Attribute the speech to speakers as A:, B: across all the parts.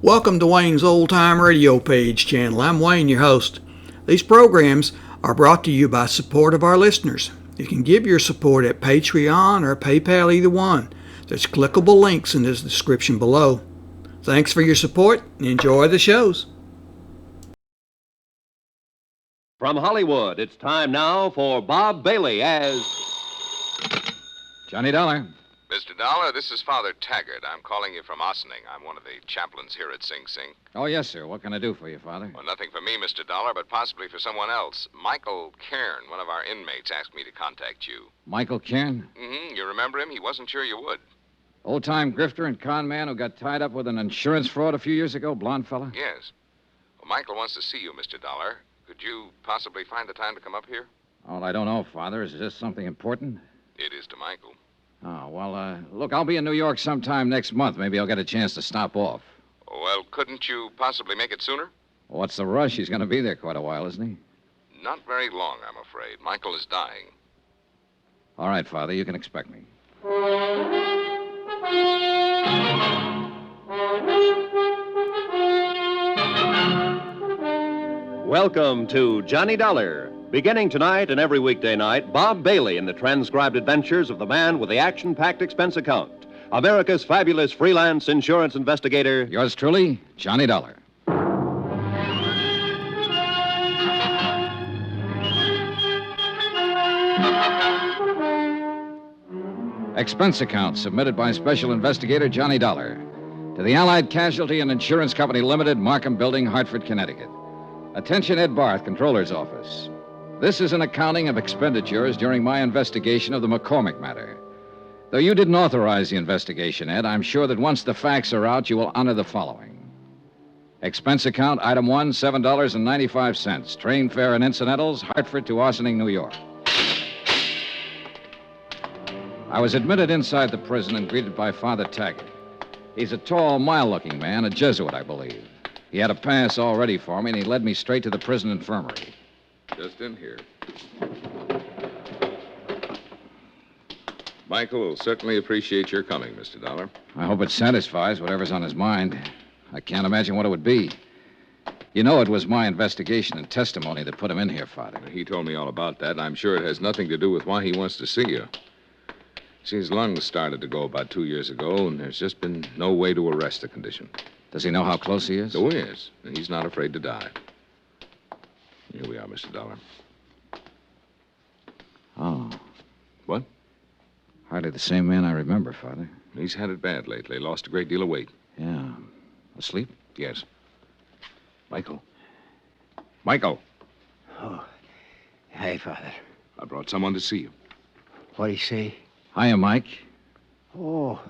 A: Welcome to Wayne's Old Time Radio Page channel. I'm Wayne, your host. These programs are brought to you by support of our listeners. You can give your support at Patreon or PayPal, either one. There's clickable links in the description below. Thanks for your support and enjoy the shows.
B: From Hollywood, it's time now for Bob Bailey as
C: Johnny Dollar.
D: Mr. Dollar, this is Father Taggart. I'm calling you from Ossining. I'm one of the chaplains here at Sing Sing.
C: Oh, yes, sir. What can I do for you, Father?
D: Well, nothing for me, Mr. Dollar, but possibly for someone else. Michael Cairn, one of our inmates, asked me to contact you.
C: Michael Cairn?
D: Mm-hmm. You remember him? He wasn't sure you would.
C: Old-time grifter and con man who got tied up with an insurance fraud a few years ago, blonde fella?
D: Yes. Well, Michael wants to see you, Mr. Dollar. Could you possibly find the time to come up here?
C: Oh, I don't know, Father. Is this something important?
D: It is to Michael.
C: Oh, well, look, I'll be in New York sometime next month. Maybe I'll get a chance to stop off.
D: Well, couldn't you possibly make it sooner?
C: What's the rush? He's going to be there quite a while, isn't he?
D: Not very long, I'm afraid. Michael is dying.
C: All right, Father, you can expect me.
B: Welcome to Johnny Dollar. Beginning tonight and every weekday night, Bob Bailey in the transcribed adventures of the man with the action-packed expense account. America's fabulous freelance insurance investigator.
C: Yours truly, Johnny Dollar. Expense account submitted by Special Investigator Johnny Dollar to the Allied Casualty and Insurance Company Limited, Markham Building, Hartford, Connecticut. Attention, Ed Barth, Controller's Office. This is an accounting of expenditures during my investigation of the McCormack matter. Though you didn't authorize the investigation, Ed, I'm sure that once the facts are out, you will honor the following. Expense account, item 1, $7.95. Train fare and incidentals, Hartford to Ossining, New York. I was admitted inside the prison and greeted by Father Taggart. He's a tall, mild-looking man, a Jesuit, I believe. He had a pass all ready for me, and he led me straight to the prison infirmary.
D: Just in here. Michael will certainly appreciate your coming, Mr. Dollar.
C: I hope it satisfies whatever's on his mind. I can't imagine what it would be. You know, it was my investigation and testimony that put him in here, Father.
D: He told me all about that, and I'm sure it has nothing to do with why he wants to see you. See, his lungs started to go about 2 years ago, and there's just been no way to arrest the condition.
C: Does he know how close he is?
D: So he is, and he's not afraid to die. Here we are, Mr. Dollar.
C: Oh.
D: What?
C: Hardly the same man I remember, Father.
D: He's had it bad lately. Lost a great deal of weight.
C: Yeah. Asleep?
D: Yes. Michael. Michael.
E: Oh. Hi, Father.
D: I brought someone to see you.
E: What'd he say?
C: Hiya, Mike.
E: Oh,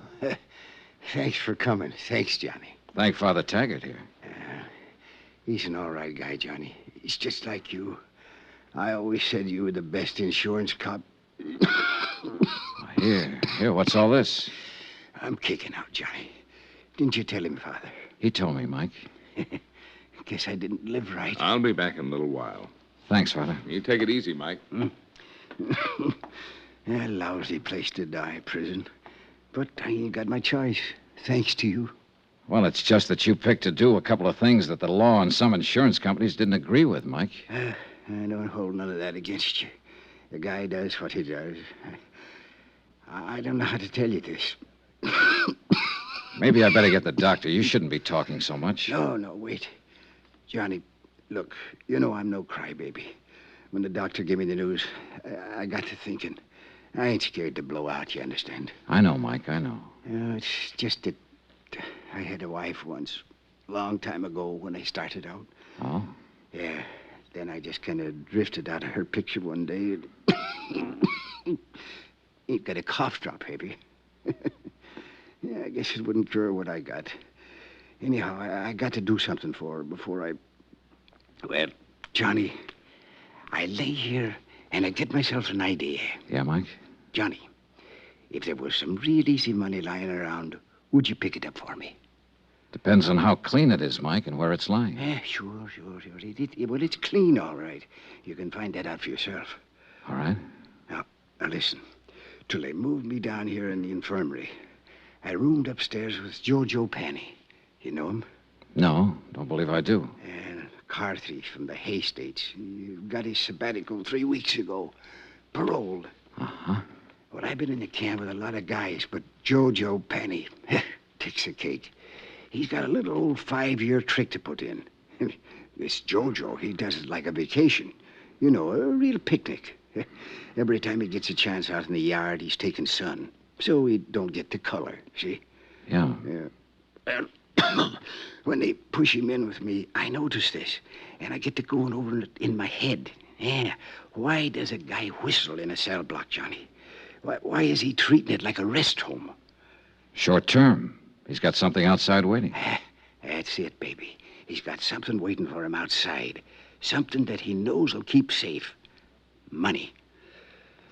E: thanks for coming. Thanks, Johnny.
C: Thank Father Taggart here.
E: He's an all right guy, Johnny. He's just like you. I always said you were the best insurance cop.
C: Here, what's all this?
E: I'm kicking out, Johnny. Didn't you tell him, Father?
C: He told me, Mike.
E: Guess I didn't live right.
D: I'll be back in a little while.
C: Thanks, Father.
D: You take it easy, Mike.
E: A lousy place to die, prison. But I ain't got my choice, thanks to you.
C: Well, it's just that you picked to do a couple of things that the law and some insurance companies didn't agree with, Mike.
E: I don't hold none of that against you. The guy does what he does. I don't know how to tell you this.
C: Maybe I better get the doctor. You shouldn't be talking so much.
E: No, wait. Johnny, look, you know I'm no crybaby. When the doctor gave me the news, I got to thinking. I ain't scared to blow out, you understand?
C: I know, Mike, I know.
E: It's just that I had a wife once, a long time ago when I started out.
C: Oh?
E: Yeah, then I just kind of drifted out of her picture one day. Ain't got a cough drop, maybe. Yeah, I guess it wouldn't cure what I got. Anyhow, I got to do something for her before I... Well, Johnny, I lay here and I get myself an idea.
C: Yeah, Mike?
E: Johnny, if there was some real easy money lying around, would you pick it up for me?
C: Depends on how clean it is, Mike, and where it's lying.
E: Yeah, sure. Well, it's clean, all right. You can find that out for yourself.
C: All right.
E: Now listen. Till they moved me down here in the infirmary, I roomed upstairs with Jojo Penny. You know him?
C: No, don't believe I do.
E: And car thief from the Hay States. He got his sabbatical 3 weeks ago. Paroled.
C: Uh-huh.
E: Well, I've been in the camp with a lot of guys, but Jojo Penny takes the cake. He's got a little old 5-year trick to put in. This Jojo, he does it like a vacation. You know, a real picnic. Every time he gets a chance out in the yard, he's taking sun. So he don't get the color, see?
C: Yeah.
E: Yeah. When they push him in with me, I notice this. And I get to going over it in my head. Yeah. Why does a guy whistle in a cell block, Johnny? Why is he treating it like a rest home?
C: Short term. He's got something outside waiting.
E: That's it, baby. He's got something waiting for him outside. Something that he knows will keep safe. Money.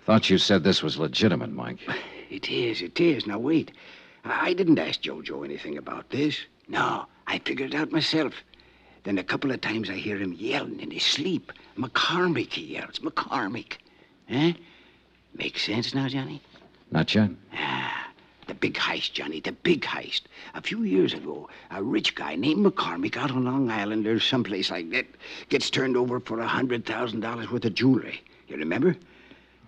C: Thought you said this was legitimate, Mike.
E: It is. Now, wait. I didn't ask Jojo anything about this. No, I figured it out myself. Then a couple of times I hear him yelling in his sleep. McCormack, he yells. McCormack. Huh? Makes sense now, Johnny?
C: Not yet.
E: The big heist, Johnny, the big heist. A few years ago, a rich guy named McCormack out on Long Island or someplace like that gets turned over for $100,000 worth of jewelry. You remember?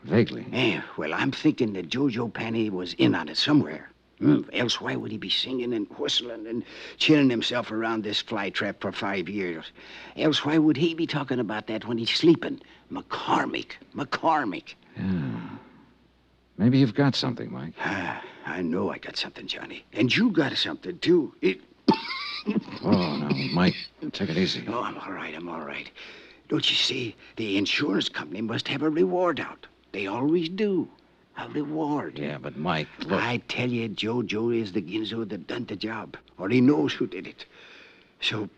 C: Vaguely.
E: Yeah, well, I'm thinking that Jojo Penny was in on it somewhere. Else why would he be singing and whistling and chilling himself around this flytrap for 5 years? Else why would he be talking about that when he's sleeping? McCormack.
C: Yeah. Maybe you've got something, Mike.
E: I know I got something, Johnny. And you got something, too.
C: Oh, no, Mike, take it easy.
E: Oh, I'm all right. Don't you see? The insurance company must have a reward out. They always do. A reward.
C: Yeah, but Mike, look.
E: I tell you, Jojo is the Ginzo that done the job. Or he knows who did it. So,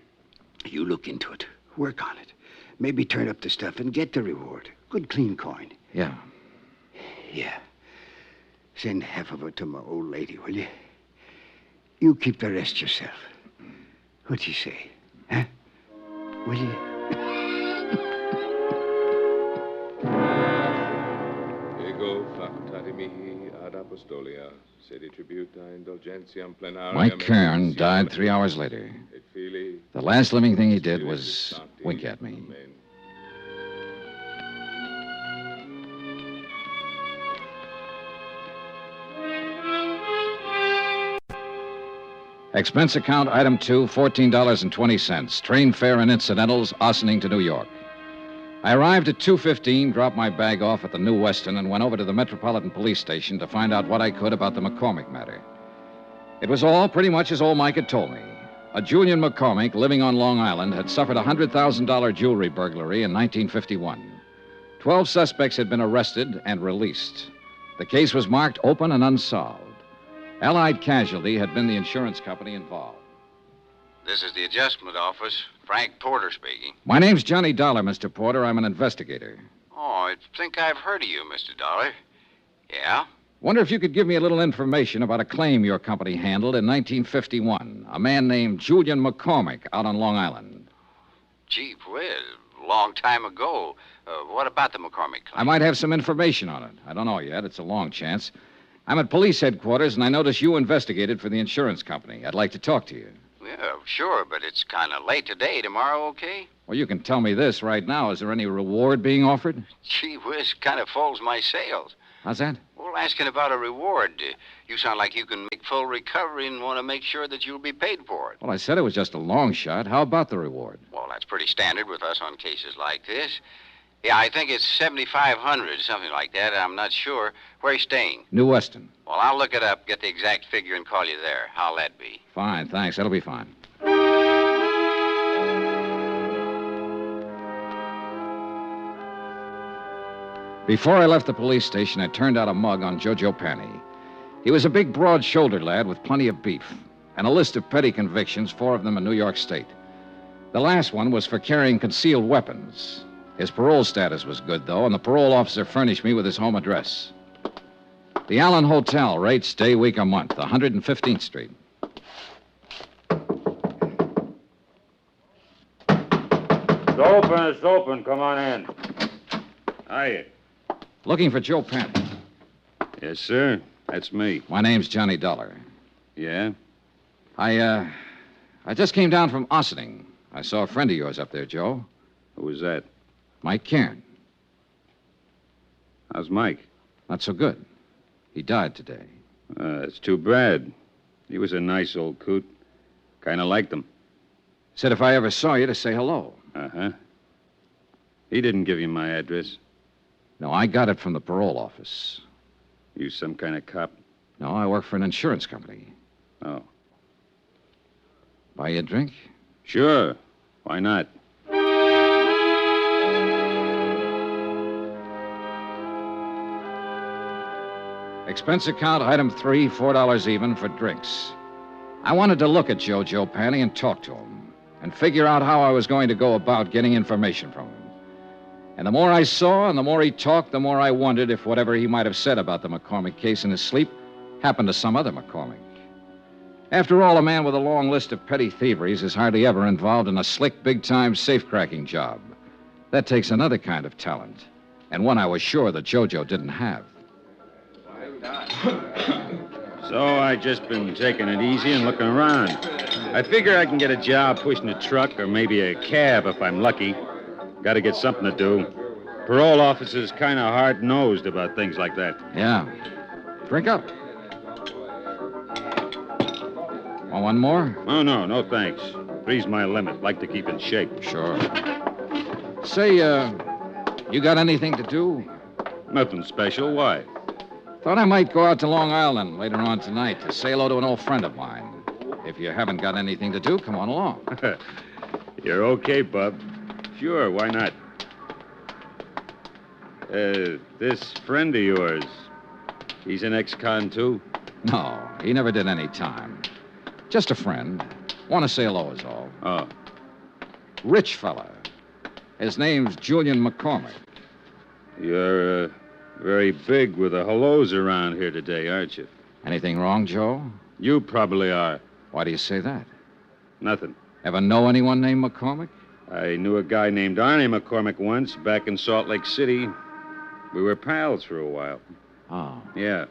E: you look into it. Work on it. Maybe turn up the stuff and get the reward. Good clean coin.
C: Yeah.
E: Yeah. Send half of it to my old lady, will you? You keep the rest yourself. What you say? Huh? Will you?
D: Ego facultati mihi ad apostolia, sedi tributa indulgentiam plenariam.
C: Mike Kern died 3 hours later.
D: Et Filii,
C: The last living thing he did
D: Spiritus
C: was
D: Sancti.
C: wink at me.
D: Amen.
C: Expense account item 2, $14.20. Train fare and incidentals, Ossining to New York. I arrived at 2:15, dropped my bag off at the New Weston, and went over to the Metropolitan Police Station to find out what I could about the McCormack matter. It was all pretty much as old Mike had told me. A Julian McCormack living on Long Island had suffered a $100,000 jewelry burglary in 1951. 12 suspects had been arrested and released. The case was marked open and unsolved. Allied Casualty had been the insurance company involved.
F: This is the adjustment office. Frank Porter speaking.
C: My name's Johnny Dollar, Mr. Porter. I'm an investigator.
F: Oh, I think I've heard of you, Mr. Dollar. Yeah?
C: Wonder if you could give me a little information about a claim your company handled in 1951. A man named Julian McCormack out on Long Island.
F: Gee whiz, a long time ago. What about the McCormack claim?
C: I might have some information on it. I don't know yet. It's a long chance. I'm at police headquarters, and I notice you investigated for the insurance company. I'd like to talk to you.
F: Yeah, sure, but it's kind of late today. Tomorrow, okay?
C: Well, you can tell me this right now. Is there any reward being offered?
F: Gee whiz, kind of folds my sails.
C: How's that?
F: Well, asking about a reward. You sound like you can make full recovery and want to make sure that you'll be paid for it.
C: Well, I said it was just a long shot. How about the reward?
F: Well, that's pretty standard with us on cases like this. Yeah, I think it's $7,500, something like that. I'm not sure. Where are you staying?
C: New Weston.
F: Well, I'll look it up, get the exact figure, and call you there. How'll that be?
C: Fine, thanks. That'll be fine. Before I left the police station, I turned out a mug on Jojo Penny. He was a big, broad-shouldered lad with plenty of beef, and a list of petty convictions, 4 of them in New York State. The last one was for carrying concealed weapons. His parole status was good, though, and the parole officer furnished me with his home address. The Allen Hotel, rates day, week, or month, 115th Street.
G: It's open. Come on in. Hiya.
C: Looking for Joe Penny.
G: Yes, sir. That's me.
C: My name's Johnny Dollar.
G: Yeah?
C: I I just came down from Ossining. I saw a friend of yours up there, Joe.
G: Who was that?
C: Mike Cairn.
G: How's Mike?
C: Not so good. He died today.
G: It's too bad. He was a nice old coot. Kind of liked him.
C: Said if I ever saw you to say hello.
G: Uh-huh. He didn't give you my address.
C: No, I got it from the parole office.
G: You some kind of cop?
C: No, I work for an insurance company.
G: Oh.
C: Buy you a drink?
G: Sure. Why not?
C: Expense account, item 3, $4 even for drinks. I wanted to look at Joe Panny and talk to him and figure out how I was going to go about getting information from him. And the more I saw and the more he talked, the more I wondered if whatever he might have said about the McCormack case in his sleep happened to some other McCormack. After all, a man with a long list of petty thieveries is hardly ever involved in a slick, big-time safe-cracking job. That takes another kind of talent, and one I was sure that Jojo didn't have.
G: So I just been taking it easy and looking around. I figure I can get a job pushing a truck or maybe a cab if I'm lucky. Got to get something to do. Parole officers kind of hard-nosed about things like that.
C: Yeah. Drink up. Want one more?
G: Oh, no thanks. 3's my limit. Like to keep in shape.
C: Sure. Say, you got anything to do?
G: Nothing special. Why?
C: Thought I might go out to Long Island later on tonight to say hello to an old friend of mine. If you haven't got anything to do, come on along.
G: You're okay, Bub. Sure, why not? This friend of yours, he's an ex-con, too?
C: No, he never did any time. Just a friend. Want to say hello is all.
G: Oh.
C: Rich fella. His name's Julian McCormack.
G: You're, very big with the hellos around here today, aren't you?
C: Anything wrong, Joe?
G: You probably are.
C: Why do you say that?
G: Nothing.
C: Ever know anyone named McCormack?
G: I knew a guy named Arnie McCormack once back in Salt Lake City. We were pals for a while.
C: Oh.
G: Yeah.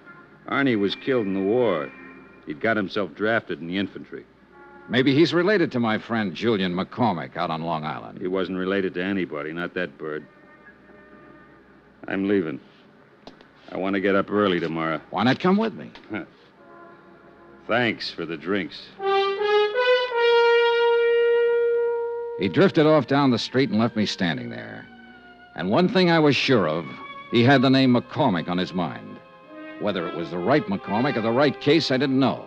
G: Arnie was killed in the war. He'd got himself drafted in the infantry.
C: Maybe he's related to my friend Julian McCormack out on Long Island.
G: He wasn't related to anybody, not that bird. I'm leaving. I want to get up early tomorrow.
C: Why not come with me?
G: Thanks for the drinks.
C: He drifted off down the street and left me standing there. And one thing I was sure of, he had the name McCormack on his mind. Whether it was the right McCormack or the right case, I didn't know.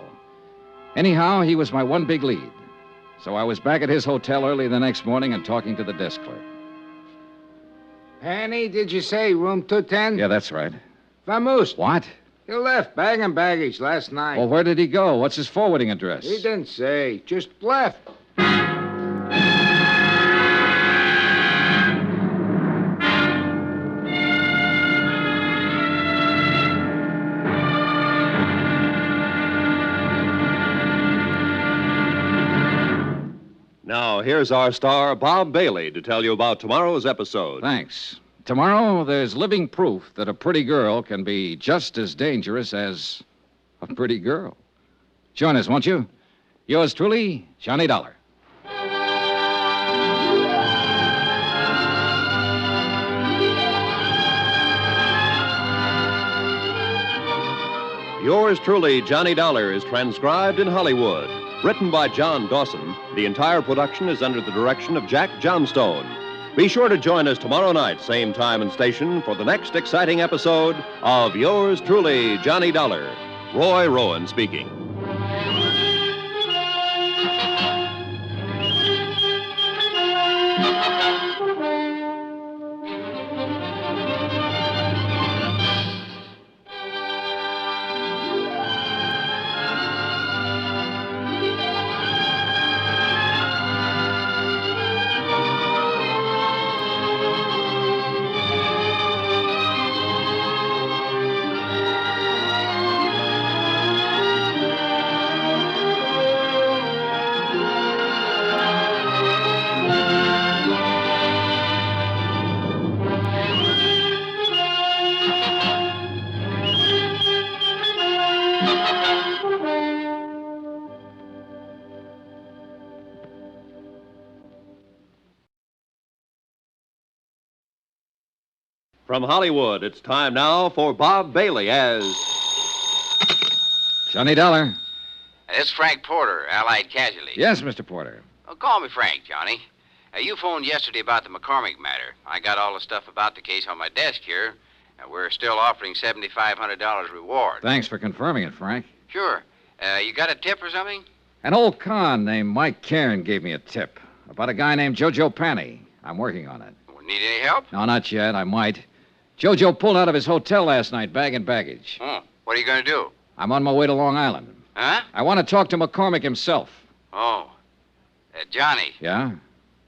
C: Anyhow, he was my one big lead. So I was back at his hotel early the next morning and talking to the desk clerk.
H: Penny, did you say room 210?
C: Yeah, that's right.
H: Vamoose.
C: What?
H: He left bag and baggage last night.
C: Well, where did he go? What's his forwarding address?
H: He didn't say. Just left.
B: Now, here's our star, Bob Bailey, to tell you about tomorrow's episode.
C: Thanks. Tomorrow, there's living proof that a pretty girl can be just as dangerous as a pretty girl. Join us, won't you? Yours truly, Johnny Dollar.
B: Yours truly, Johnny Dollar, is transcribed in Hollywood. Written by John Dawson, the entire production is under the direction of Jack Johnstone. Be sure to join us tomorrow night, same time and station, for the next exciting episode of Yours truly, Johnny Dollar. Roy Rowan speaking. From Hollywood, it's time now for Bob Bailey as
C: Johnny Dollar.
F: This is Frank Porter, Allied Casualty.
C: Yes, Mr. Porter.
F: Oh, call me Frank, Johnny. You phoned yesterday about the McCormack matter. I got all the stuff about the case on my desk here. We're still offering $7,500 reward.
C: Thanks for confirming it, Frank.
F: Sure. You got a tip or something?
C: An old con named Mike Cairn gave me a tip about a guy named Jojo Panny. I'm working on it.
F: Need any help?
C: No, not yet. I might. Jojo pulled out of his hotel last night, bagging baggage.
F: Oh, what are you going to do?
C: I'm on my way to Long Island.
F: Huh?
C: I want to talk to McCormack himself.
F: Oh. Johnny,
C: Yeah?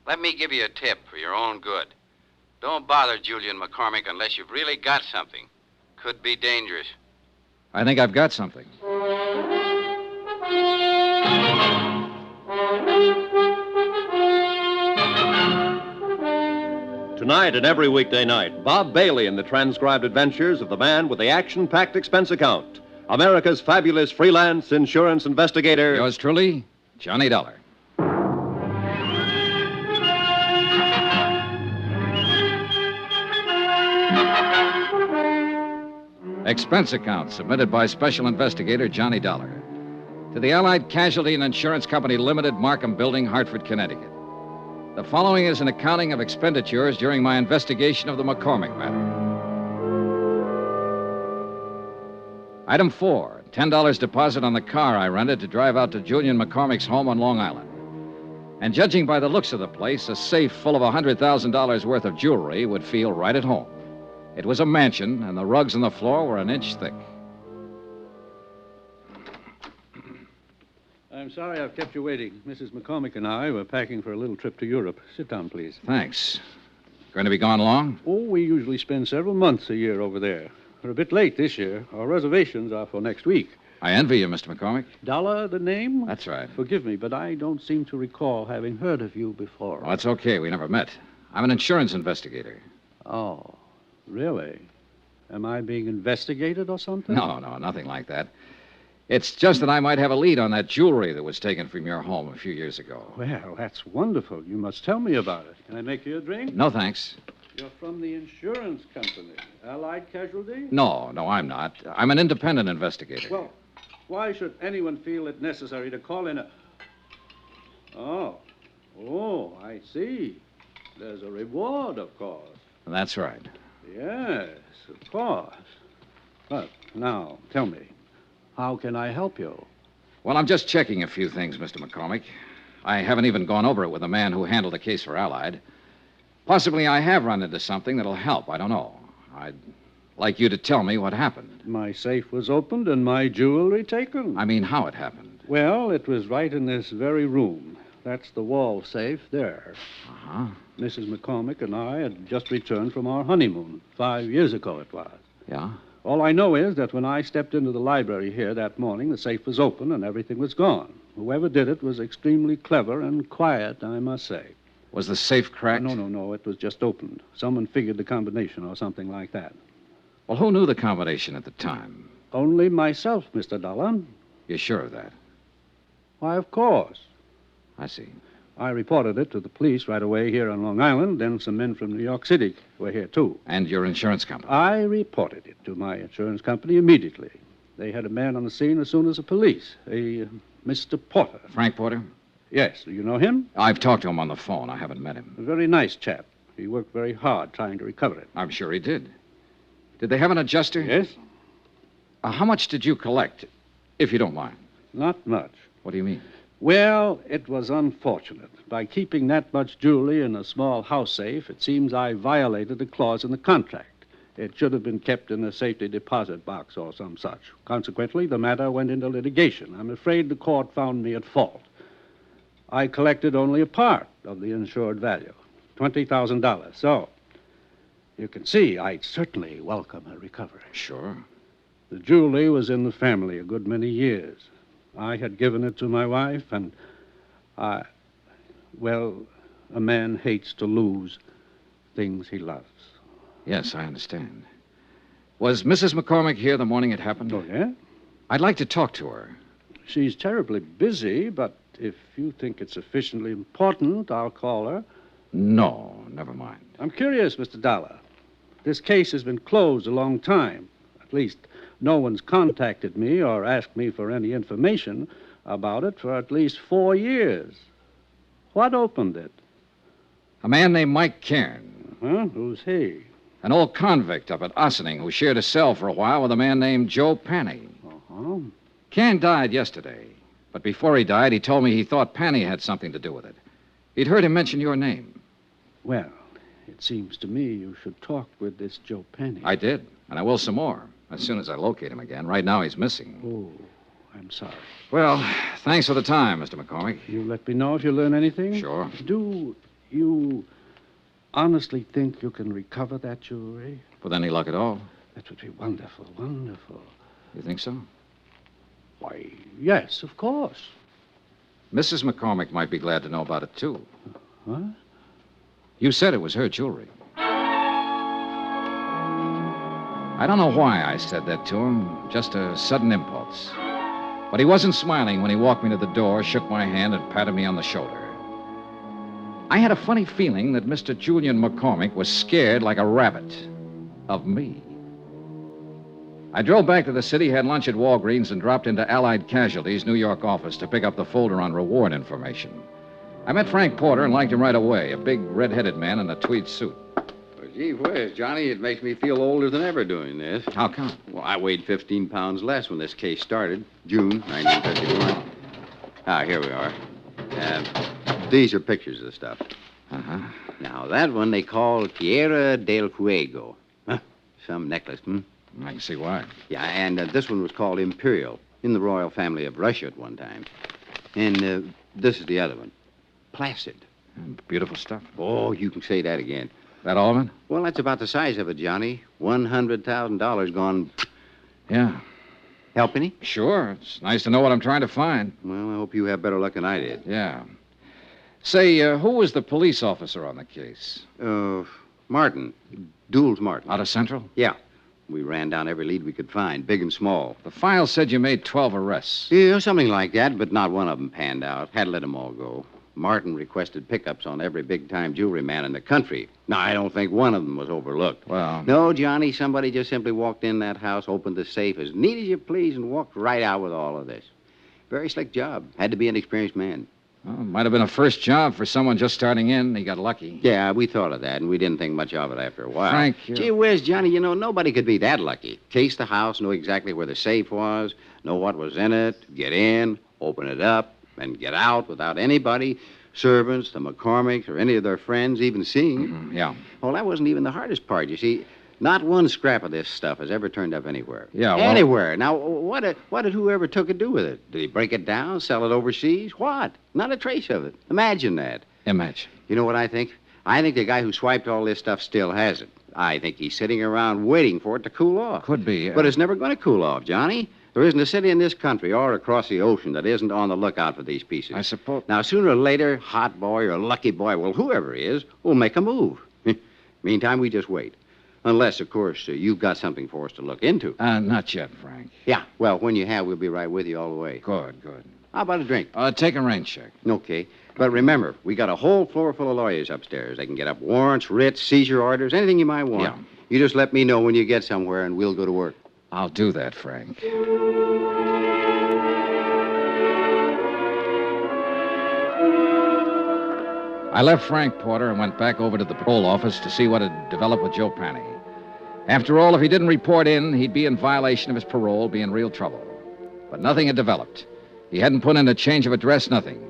F: let me give you a tip for your own good. Don't bother Julian McCormack unless you've really got something. Could be dangerous.
C: I think I've got something.
B: Tonight and every weekday night, Bob Bailey in the transcribed adventures of the man with the action-packed expense account. America's fabulous freelance insurance investigator.
C: Yours truly, Johnny Dollar. Expense account submitted by Special Investigator Johnny Dollar to the Allied Casualty and Insurance Company Limited, Markham Building, Hartford, Connecticut. The following is an accounting of expenditures during my investigation of the McCormack matter. Item 4, $10 deposit on the car I rented to drive out to Julian McCormack's home on Long Island. And judging by the looks of the place, a safe full of $100,000 worth of jewelry would feel right at home. It was a mansion, and the rugs on the floor were an inch thick.
I: I'm sorry I've kept you waiting. Mrs. McCormack and I were packing for a little trip to Europe. Sit down, please.
C: Thanks. Going to be gone long?
I: Oh, we usually spend several months a year over there. We're a bit late this year. Our reservations are for next week.
C: I envy you, Mr. McCormack.
I: Dollar, the name?
C: That's right.
I: Forgive me, but I don't seem to recall having heard of you before.
C: Well, that's okay. We never met. I'm an insurance investigator.
I: Oh, really? Am I being investigated or something?
C: No, nothing like that. It's just that I might have a lead on that jewelry that was taken from your home a few years ago.
I: Well, that's wonderful. You must tell me about it. Can I make you a drink?
C: No, thanks.
I: You're from the insurance company, Allied Casualty?
C: No, I'm not. I'm an independent investigator.
I: Well, why should anyone feel it necessary to call in a... Oh, I see. There's a reward, of course.
C: That's right.
I: Yes, of course. But now, tell me, how can I help you?
C: Well, I'm just checking a few things, Mr. McCormack. I haven't even gone over it with the man who handled the case for Allied. Possibly I have run into something that'll help. I don't know. I'd like you to tell me what happened.
I: My safe was opened and my jewelry taken.
C: I mean, how it happened.
I: Well, it was right in this very room. That's the wall safe there.
C: Uh-huh.
I: Mrs. McCormack and I had just returned from our honeymoon. 5 years ago it was.
C: Yeah?
I: All I know is that when I stepped into the library here that morning, the safe was open and everything was gone. Whoever did it was extremely clever and quiet, I must say.
C: Was the safe cracked?
I: No. It was just opened. Someone figured the combination or something like that.
C: Well, who knew the combination at the time?
I: Only myself, Mr. Dollar.
C: You're sure of that?
I: Why, of course.
C: I see.
I: I reported it to the police right away here on Long Island. Then some men from New York City were here, too.
C: And your insurance company?
I: I reported it to my insurance company immediately. They had a man on the scene as soon as the police, a Mr. Porter.
C: Frank Porter?
I: Yes. Do you know him?
C: I've talked to him on the phone. I haven't met him.
I: A very nice chap. He worked very hard trying to recover it.
C: I'm sure he did. Did they have an adjuster?
I: Yes?
C: How much did you collect, if you don't mind?
I: Not much.
C: What do you mean?
I: Well, it was unfortunate. By keeping that much jewelry in a small house safe, it seems I violated a clause in the contract. It should have been kept in a safety deposit box or some such. Consequently, the matter went into litigation. I'm afraid the court found me at fault. I collected only a part of the insured value, $20,000. So, you can see I'd certainly welcome a recovery.
C: Sure.
I: The jewelry was in the family a good many years. I had given it to my wife, and well, a man hates to lose things he loves.
C: Yes, I understand. Was Mrs. McCormack here the morning it happened?
I: Oh, yeah?
C: I'd like to talk to her.
I: She's terribly busy, but if you think it's sufficiently important, I'll call her.
C: No, never mind.
I: I'm curious, Mr. Dollar. This case has been closed a long time. At least, no one's contacted me or asked me for any information about it for at least 4 years. What opened it?
C: A man named Mike Cairn,
I: Huh? Who's he?
C: an old convict up at Ossining who shared a cell for a while with a man named Joe Panny.
I: Uh-huh.
C: Cairn died yesterday, but before he died, he told me he thought Panny had something to do with it. He'd heard him mention your name.
I: Well, it seems to me you should talk with this Joe Penny.
C: I did, and I will some more, as soon as I locate him again. Right now, he's missing.
I: Oh, I'm sorry.
C: Well, thanks for the time, Mr. McCormack.
I: You let me know if you learn anything?
C: Sure.
I: Do you honestly think you can recover that jewelry?
C: With any luck at all.
I: That would be wonderful, wonderful.
C: You think so?
I: Why, yes, of course.
C: Mrs. McCormack might be glad to know about it, too.
I: What?
C: You said it was her jewelry. I don't know why I said that to him, just a sudden impulse. But he wasn't smiling when he walked me to the door, shook my hand, and patted me on the shoulder. I had a funny feeling that Mr. Julian McCormack was scared like a rabbit of me. I drove back to the city, had lunch at Walgreens, and dropped into Allied Casualty's New York office to pick up the folder on reward information. I met Frank Porter and liked him right away, a big, red-headed man in a tweed suit.
J: Well, gee whiz, Johnny, it makes me feel older than ever doing this.
C: How come?
J: Well, I weighed 15 pounds less when this case started, June 1951. Ah, here we are. These are pictures of the stuff.
C: Uh-huh.
J: Now, that one they call Tierra del Fuego. Huh? Some necklace,
C: I can see why.
J: Yeah, and this one was called Imperial, in the royal family of Russia at one time. And this is the other one, Placid.
C: Beautiful stuff.
J: Oh, you can say that again.
C: That all of it?
J: Well, that's about the size of it, Johnny. $100,000 gone.
C: Yeah.
J: Help any?
C: Sure. It's nice to know what I'm trying to find.
J: Well, I hope you have better luck than I did.
C: Yeah. Say, who was the police officer on the case?
J: Martin. Dools Martin.
C: Out of Central?
J: Yeah. We ran down every lead we could find, big and small.
C: The file said you made 12 arrests.
J: Yeah, something like that, but not one of them panned out. Had to let them all go. Martin requested pickups on every big-time jewelry man in the country. Now, I don't think one of them was overlooked.
C: Well...
J: No, Johnny, somebody just simply walked in that house, opened the safe as neat as you please, and walked right out with all of this. Very slick job. Had to be an experienced man.
C: Well, might have been a first job for someone just starting in. He got lucky.
J: Yeah, we thought of that, and we didn't think much of it after a while.
C: Frank,
J: Gee whiz, Johnny, you know, nobody could be that lucky. Case the house, know exactly where the safe was, know what was in it, get in, open it up, and get out without anybody, servants, the McCormacks, or any of their friends even seeing.
C: Mm-hmm. Yeah.
J: Well, that wasn't even the hardest part, you see. Not one scrap of this stuff has ever turned up anywhere.
C: Yeah, well...
J: Anywhere. Now, what did whoever took it do with it? Did he break it down, sell it overseas? What? Not a trace of it. Imagine that.
C: Imagine.
J: You know what I think? I think the guy who swiped all this stuff still has it. I think he's sitting around waiting for it to cool off.
C: Could be.
J: But it's never going to cool off, Johnny. There isn't a city in this country or across the ocean that isn't on the lookout for these pieces.
C: I suppose...
J: Now, sooner or later, Hot Boy or Lucky Boy, well, whoever he is, will make a move. Meantime, we just wait. Unless, of course, you've got something for us to look into.
C: Not yet, Frank.
J: Yeah, well, when you have, we'll be right with you all the way.
C: Good, good.
J: How about a drink?
C: Take a rain check.
J: Okay. But remember, we got a whole floor full of lawyers upstairs. They can get up warrants, writs, seizure orders, anything you might want.
C: Yeah.
J: You just let me know when you get somewhere, and we'll go to work.
C: I'll do that, Frank. I left Frank Porter and went back over to the parole office to see what had developed with Joe Panny. After all, if he didn't report in, he'd be in violation of his parole, be in real trouble. But nothing had developed. He hadn't put in a change of address, nothing.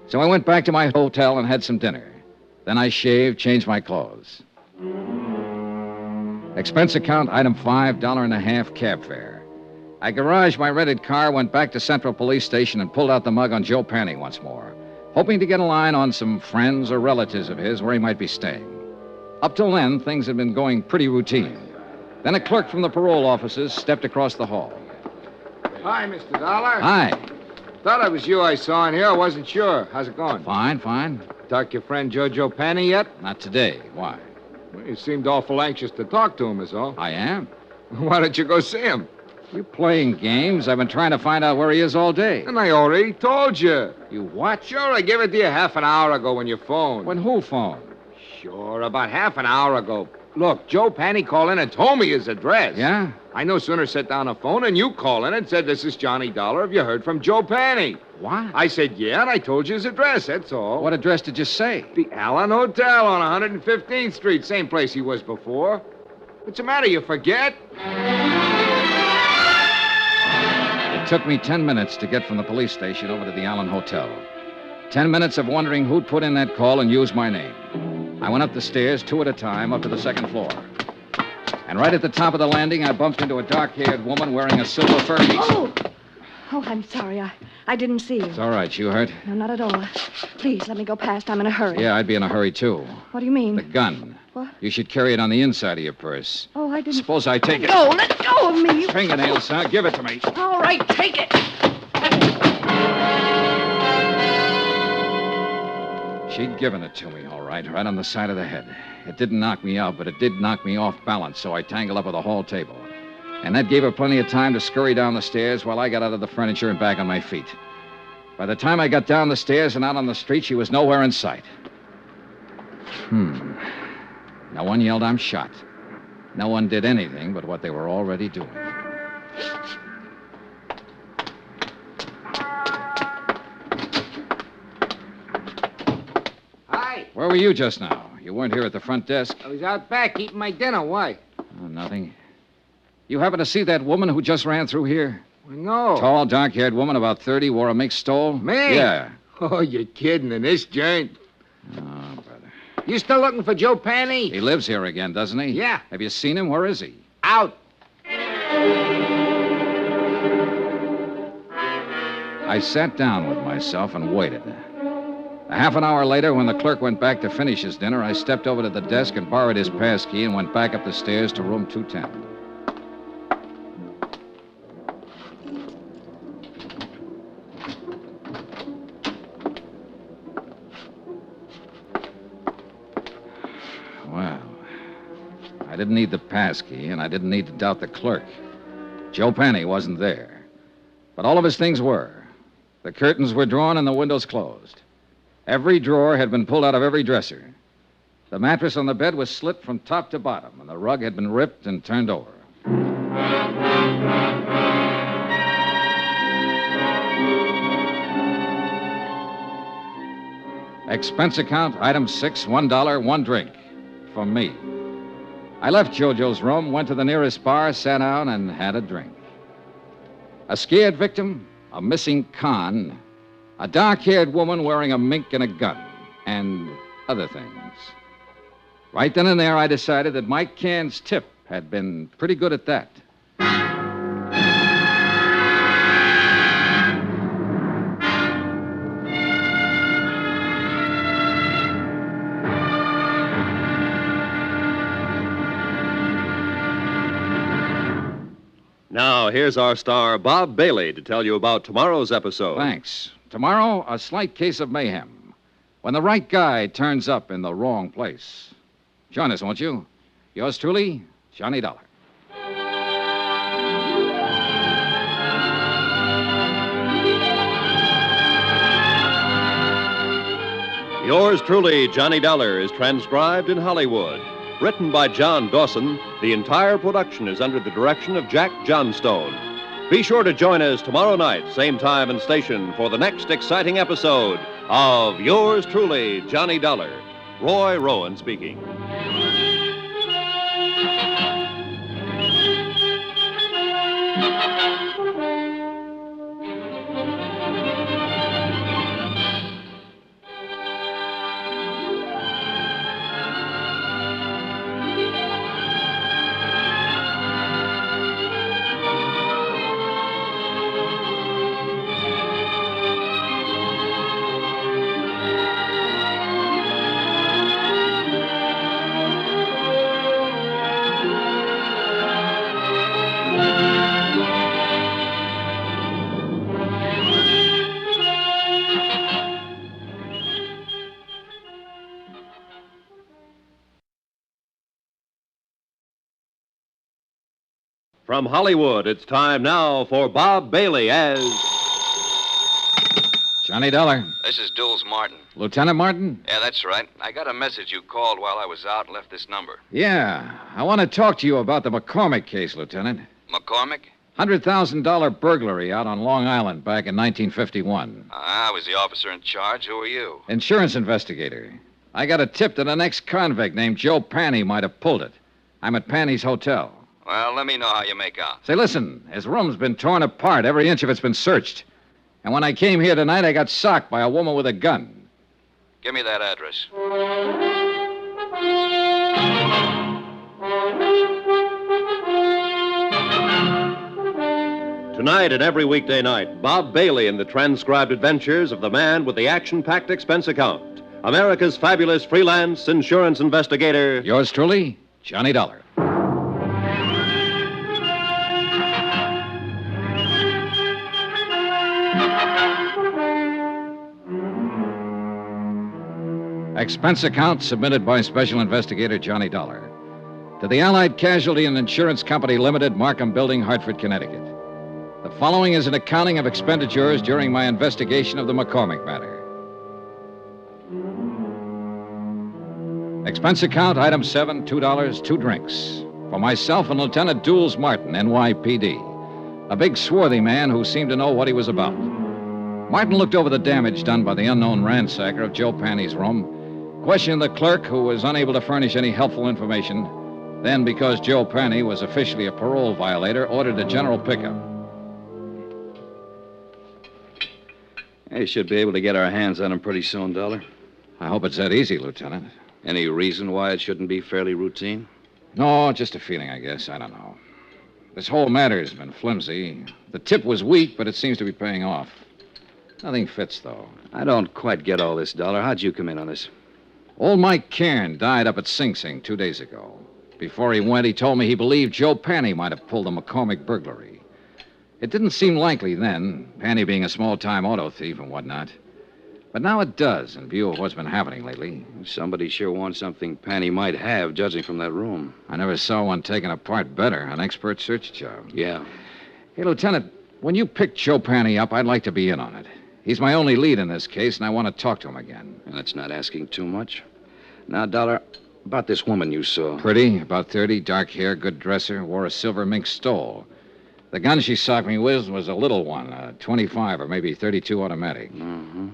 C: So I went back to my hotel and had some dinner. Then I shaved, changed my clothes. Expense account, item 5, $1.50 cab fare. I garaged my rented car, went back to Central Police Station, and pulled out the mug on Joe Panny once more, hoping to get a line on some friends or relatives of his where he might be staying. Up till then, things had been going pretty routine. Then a clerk from the parole offices stepped across the hall.
H: Hi, Mr. Dollar.
C: Hi.
H: Thought it was you I saw in here. I wasn't sure. How's it going?
C: Fine, fine.
H: Talk to your friend Joe Panny yet?
C: Not today. Why?
H: Well, you seemed awful anxious to talk to him, is all.
C: I am.
H: Why don't you go see him?
C: You playing games? I've been trying to find out where he is all day.
H: And I already told you.
C: You what?
H: Sure, I gave it to you half an hour ago when you phoned.
C: When who phoned?
H: Sure, about half an hour ago. Look, Joe Panny called in and told me his address.
C: Yeah?
H: I no sooner set down the phone and you call in and said, "This is Johnny Dollar. Have you heard from Joe Panny?"
C: What?
H: I said, "Yeah," and I told you his address, that's all.
C: What address did you say?
H: The Allen Hotel on 115th Street, same place he was before. What's the matter, you forget?
C: It took me 10 minutes to get from the police station over to the Allen Hotel. 10 minutes of wondering who'd put in that call and used my name. I went up the stairs, 2 at a time, up to the second floor. And right at the top of the landing, I bumped into a dark-haired woman wearing a silver fur piece.
K: Oh, I'm sorry. I didn't see you.
C: It's all right. You hurt?
K: No, not at all. Please, let me go past. I'm in a hurry.
C: Yeah, I'd be in a hurry, too.
K: What do you mean?
C: The gun.
K: What?
C: You should carry it on the inside of your purse.
K: Oh, I didn't...
C: Suppose I take it.
K: No, let go of me.
C: Fingernails, huh? Give it to me.
K: All right, take it.
C: She'd given it to me, all right on the side of the head. It didn't knock me out, but it did knock me off balance, so I tangled up with a hall table. And that gave her plenty of time to scurry down the stairs while I got out of the furniture and back on my feet. By the time I got down the stairs and out on the street, she was nowhere in sight. No one yelled, "I'm shot." No one did anything but what they were already doing.
H: Hi.
C: Where were you just now? You weren't here at the front desk.
H: I was out back eating my dinner. Why?
C: Oh, nothing. You happen to see that woman who just ran through here?
H: No.
C: Tall, dark-haired woman, about 30, wore a mixed stole?
H: Me?
C: Yeah.
H: Oh, you're kidding in this joint.
C: Oh, brother.
H: You still looking for Joe Panny?
C: He lives here again, doesn't he?
H: Yeah.
C: Have you seen him? Where is he?
H: Out.
C: I sat down with myself and waited. A half an hour later, when the clerk went back to finish his dinner, I stepped over to the desk and borrowed his pass key and went back up the stairs to room 210. Well, I didn't need the pass key, and I didn't need to doubt the clerk. Joe Panny wasn't there. But all of his things were. The curtains were drawn and the windows closed. Every drawer had been pulled out of every dresser. The mattress on the bed was slit from top to bottom, and the rug had been ripped and turned over. Expense account, item 6, $1, 1 drink. For me. I left Jojo's room, went to the nearest bar, sat down, and had a drink. A scared victim, a missing con, a dark-haired woman wearing a mink and a gun, and other things. Right then and there, I decided that Mike Cairns' tip had been pretty good at that.
B: Now, here's our star, Bob Bailey, to tell you about tomorrow's episode.
C: Thanks. Tomorrow, a slight case of mayhem. When the right guy turns up in the wrong place. Join us, won't you? Yours truly, Johnny Dollar.
B: Yours truly, Johnny Dollar, is transcribed in Hollywood. Written by John Dawson, the entire production is under the direction of Jack Johnstone. Be sure to join us tomorrow night, same time and station, for the next exciting episode of Yours truly, Johnny Dollar. Roy Rowan speaking. From Hollywood, it's time now for Bob Bailey as
C: Johnny Dollar.
F: This is Duels Martin.
C: Lieutenant Martin?
F: Yeah, that's right. I got a message you called while I was out and left this number.
C: Yeah. I want to talk to you about the McCormack case, Lieutenant.
F: McCormack?
C: $100,000 burglary out on Long Island back in 1951.
F: I was the officer in charge. Who are you?
C: Insurance investigator. I got a tip that an ex-convict named Joe Panny might have pulled it. I'm at Panny's hotel.
F: Well, let me know how you make out.
C: Say, listen, his room's been torn apart. Every inch of it's been searched. And when I came here tonight, I got socked by a woman with a gun.
F: Give me that address.
B: Tonight and every weekday night, Bob Bailey in the transcribed adventures of the man with the action-packed expense account. America's fabulous freelance insurance investigator.
C: Yours truly, Johnny Dollar. Expense account submitted by Special Investigator Johnny Dollar to the Allied Casualty and Insurance Company Limited, Markham Building, Hartford, Connecticut. The following is an accounting of expenditures during my investigation of the McCormack matter. Expense account, item 7, $2, 2 drinks. For myself and Lieutenant Duels Martin, NYPD. A big, swarthy man who seemed to know what he was about. Martin looked over the damage done by the unknown ransacker of Joe Panny's room, questioned the clerk, who was unable to furnish any helpful information, then, because Joe Panny was officially a parole violator, ordered a general pickup.
L: We should be able to get our hands on him pretty soon, Dollar.
C: I hope it's that easy, Lieutenant.
L: Any reason why it shouldn't be fairly routine?
C: No, just a feeling, I guess. I don't know. This whole matter's been flimsy. The tip was weak, but it seems to be paying off. Nothing fits, though.
L: I don't quite get all this, Dollar. How'd you come in on this?
C: Old Mike Cairn died up at Sing Sing 2 days ago. Before he went, he told me he believed Joe Panny might have pulled the McCormack burglary. It didn't seem likely then, Panny being a small-time auto thief and whatnot. But now it does, in view of what's been happening lately.
L: Somebody sure wants something Panny might have, judging from that room.
C: I never saw one taken apart better. An expert search job.
L: Yeah.
C: Hey, Lieutenant, when you picked Joe Panny up, I'd like to be in on it. He's my only lead in this case, and I want to talk to him again.
L: And that's not asking too much. Now, Dollar, about this woman you saw.
C: Pretty, about 30, dark hair, good dresser, wore a silver mink stole. The gun she socked me with was a little one, a 25 or maybe 32 automatic.
L: Mm-hmm.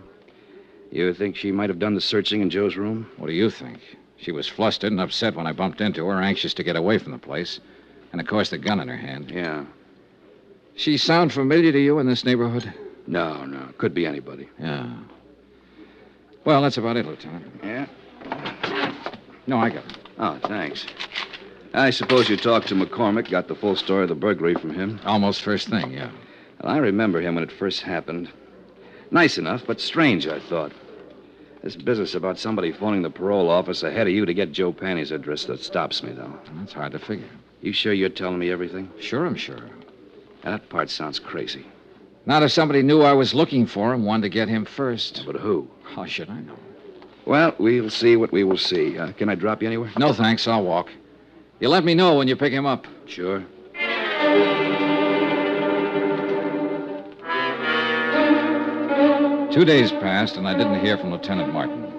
L: You think she might have done the searching in Joe's room?
C: What do you think? She was flustered and upset when I bumped into her, anxious to get away from the place. And, of course, the gun in her hand.
L: Yeah.
C: She sound familiar to you in this neighborhood?
L: No. Could be anybody.
C: Yeah. Well, that's about it, Lieutenant.
L: Yeah?
C: No, I got it.
L: Oh, thanks. I suppose you talked to McCormack, got the full story of the burglary from him?
C: Almost first thing, yeah.
L: Well, I remember him when it first happened. Nice enough, but strange, I thought. This business about somebody phoning the parole office ahead of you to get Joe Panny's address, that stops me, though.
C: That's hard to figure.
L: You sure you're telling me everything?
C: Sure, I'm sure.
L: That part sounds crazy.
C: Not if somebody knew I was looking for him, wanted to get him first.
L: But who?
C: How should I know?
L: Well, we'll see what we will see. Can I drop you anywhere?
C: No, thanks. I'll walk. You let me know when you pick him up.
L: Sure.
C: 2 days passed, and I didn't hear from Lieutenant Martin.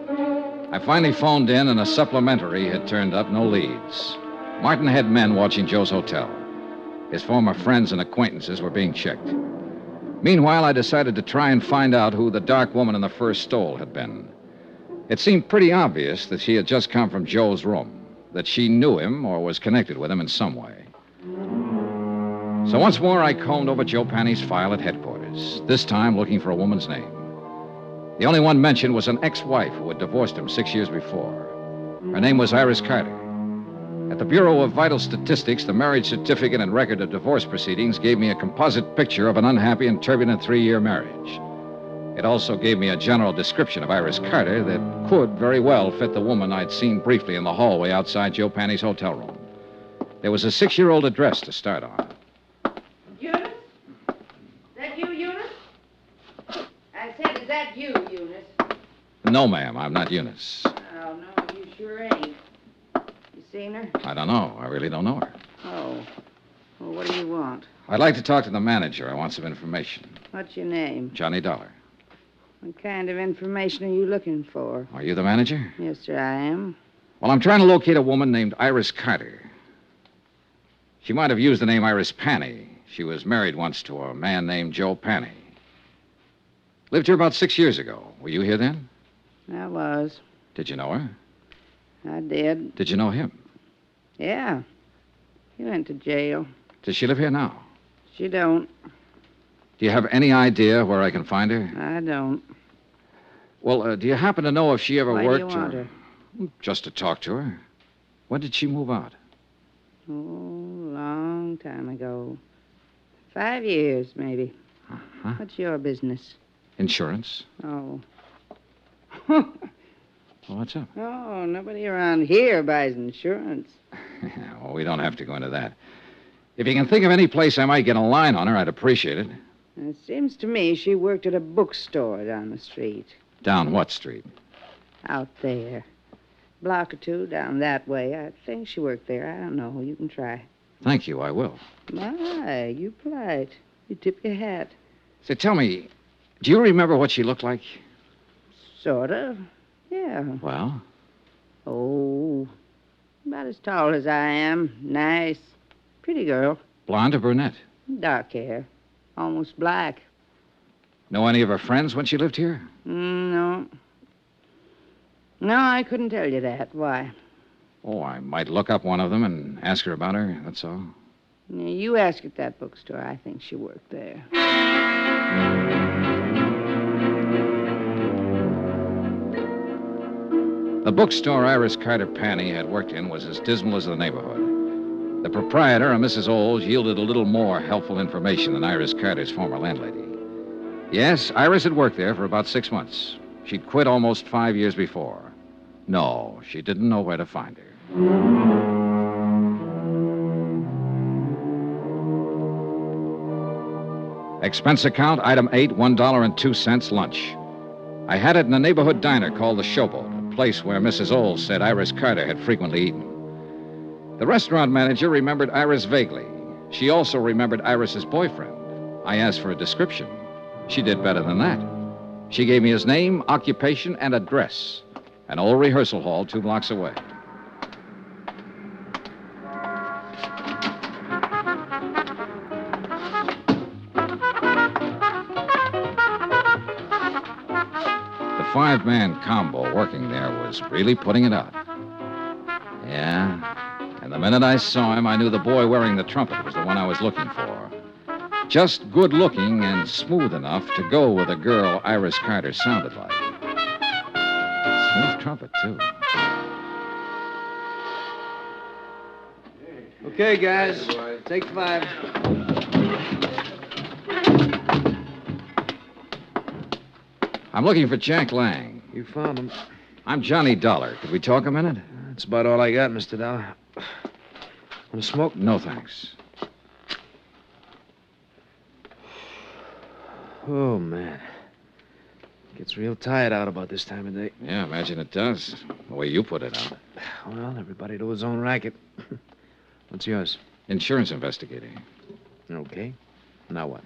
C: I finally phoned in, and a supplementary had turned up, no leads. Martin had men watching Joe's hotel. His former friends and acquaintances were being checked. Meanwhile, I decided to try and find out who the dark woman in the first stole had been. It seemed pretty obvious that she had just come from Joe's room, that she knew him or was connected with him in some way. So once more, I combed over Joe Panny's file at headquarters, this time looking for a woman's name. The only one mentioned was an ex-wife who had divorced him 6 years before. Her name was Iris Carter. At the Bureau of Vital Statistics, the marriage certificate and record of divorce proceedings gave me a composite picture of an unhappy and turbulent 3-year marriage. It also gave me a general description of Iris Carter that could very well fit the woman I'd seen briefly in the hallway outside Joe Panny's hotel room. There was a 6-year-old address to start on.
M: Eunice? Is that you, Eunice? I said, is that you, Eunice?
C: No, ma'am, I'm not Eunice.
M: Oh, no, you sure ain't. You seen her?
C: I don't know. I really don't know her.
M: Oh. Well, what do you want?
C: I'd like to talk to the manager. I want some information.
M: What's your name?
C: Johnny Dollar.
M: What kind of information are you looking for?
C: Are you the manager?
M: Yes, sir, I am.
C: Well, I'm trying to locate a woman named Iris Carter. She might have used the name Iris Panny. She was married once to a man named Joe Panny. Lived here about 6 years ago. Were you here then?
M: I was.
C: Did you know her?
M: I did.
C: Did you know him?
M: Yeah. He went to jail.
C: Does she live here now?
M: She don't.
C: Do you have any idea where I can find her?
M: I don't.
C: Well, do you happen to know if she ever
M: Why
C: worked
M: do you want
C: or...
M: her?
C: Just to talk to her. When did she move out?
M: Oh, long time ago. 5 years, maybe.
C: Uh-huh.
M: What's your business?
C: Insurance?
M: Oh.
C: Well, what's up?
M: Oh, nobody around here buys insurance.
C: Well, we don't have to go into that. If you can think of any place I might get a line on her, I'd appreciate it.
M: It seems to me she worked at a bookstore down the street.
C: Down what street?
M: Out there. Block or two down that way. I think she worked there. I don't know. You can try.
C: Thank you, I will.
M: My, you polite. You tip your hat.
C: Say, tell me, do you remember what she looked like?
M: Sort of. Yeah.
C: Well?
M: Oh, about as tall as I am. Nice. Pretty girl.
C: Blonde or brunette?
M: Dark hair. Almost black.
C: Know any of her friends when she lived here?
M: No. No, I couldn't tell you that. Why?
C: Oh, I might look up one of them and ask her about her, that's all.
M: Yeah, you ask at that bookstore. I think she worked there.
C: The bookstore Iris Carter Panny had worked in was as dismal as the neighborhood. The proprietor, a Mrs. Olds, yielded a little more helpful information than Iris Carter's former landlady. Yes, Iris had worked there for about 6 months. She'd quit almost 5 years before. No, she didn't know where to find her. Expense account, item 8, $1.02 lunch. I had it in a neighborhood diner called the Showboat, a place where Mrs. Olds said Iris Carter had frequently eaten. The restaurant manager remembered Iris vaguely. She also remembered Iris's boyfriend. I asked for a description. She did better than that. She gave me his name, occupation, and address. An old rehearsal hall 2 blocks away. The 5-man combo working there was really putting it out. Yeah. And the minute I saw him, I knew the boy wearing the trumpet was the one I was looking for. Just good looking and smooth enough to go with a girl Iris Carter sounded like. Smooth trumpet, too.
N: Okay, guys. Take 5.
L: I'm looking for Jack Lang.
N: You found him.
L: I'm Johnny Dollar. Could we talk a minute?
N: That's about all I got, Mr. Dollar. Want to smoke?
L: No, thanks.
N: Oh, man. Gets real tired out about this time of day.
L: Yeah, imagine it does. The way you put it out.
N: Well, everybody to his own racket. What's yours?
L: Insurance investigator.
N: Okay. Now what?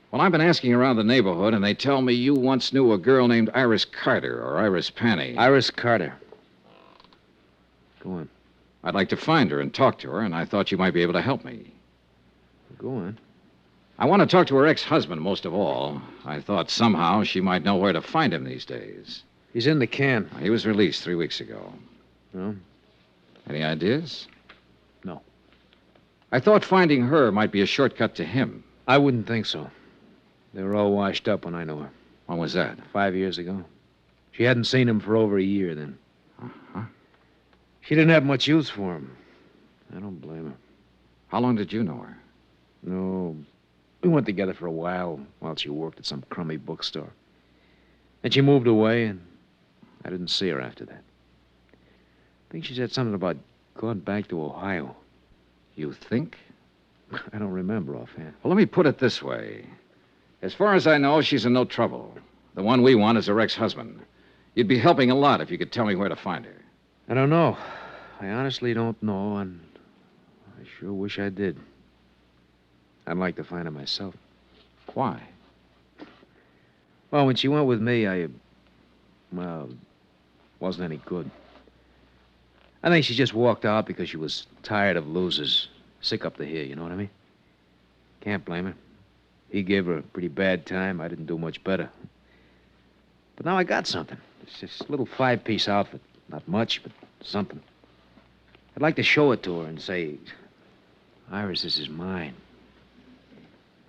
L: Well, I've been asking around the neighborhood, and they tell me you once knew a girl named Iris Carter, or Iris Panny.
N: Iris Carter. Go on.
L: I'd like to find her and talk to her, and I thought you might be able to help me.
N: Go on.
L: I want to talk to her ex-husband most of all. I thought somehow she might know where to find him these days.
N: He's in the can.
L: He was released 3 weeks ago.
N: No?
L: Any ideas?
N: No.
L: I thought finding her might be a shortcut to him.
N: I wouldn't think so. They were all washed up when I knew her.
L: When was that?
N: 5 years ago. She hadn't seen him for over a year then.
L: Uh-huh.
N: She didn't have much use for him. I don't blame her.
L: How long did you know her?
N: No. We went together for a while she worked at some crummy bookstore. Then she moved away, and I didn't see her after that. I think she said something about going back to Ohio.
L: You think?
N: I don't remember offhand.
L: Well, let me put it this way. As far as I know, she's in no trouble. The one we want is her ex-husband. You'd be helping a lot if you could tell me where to find her.
N: I don't know. I honestly don't know, and I sure wish I did. I'd like to find her myself.
L: Why?
N: Well, when she went with me, wasn't any good. I think she just walked out because she was tired of losers. Sick up to here, you know what I mean? Can't blame her. He gave her a pretty bad time. I didn't do much better. But now I got something. It's just a little 5-piece outfit. Not much, but something. I'd like to show it to her and say, Iris, this is mine.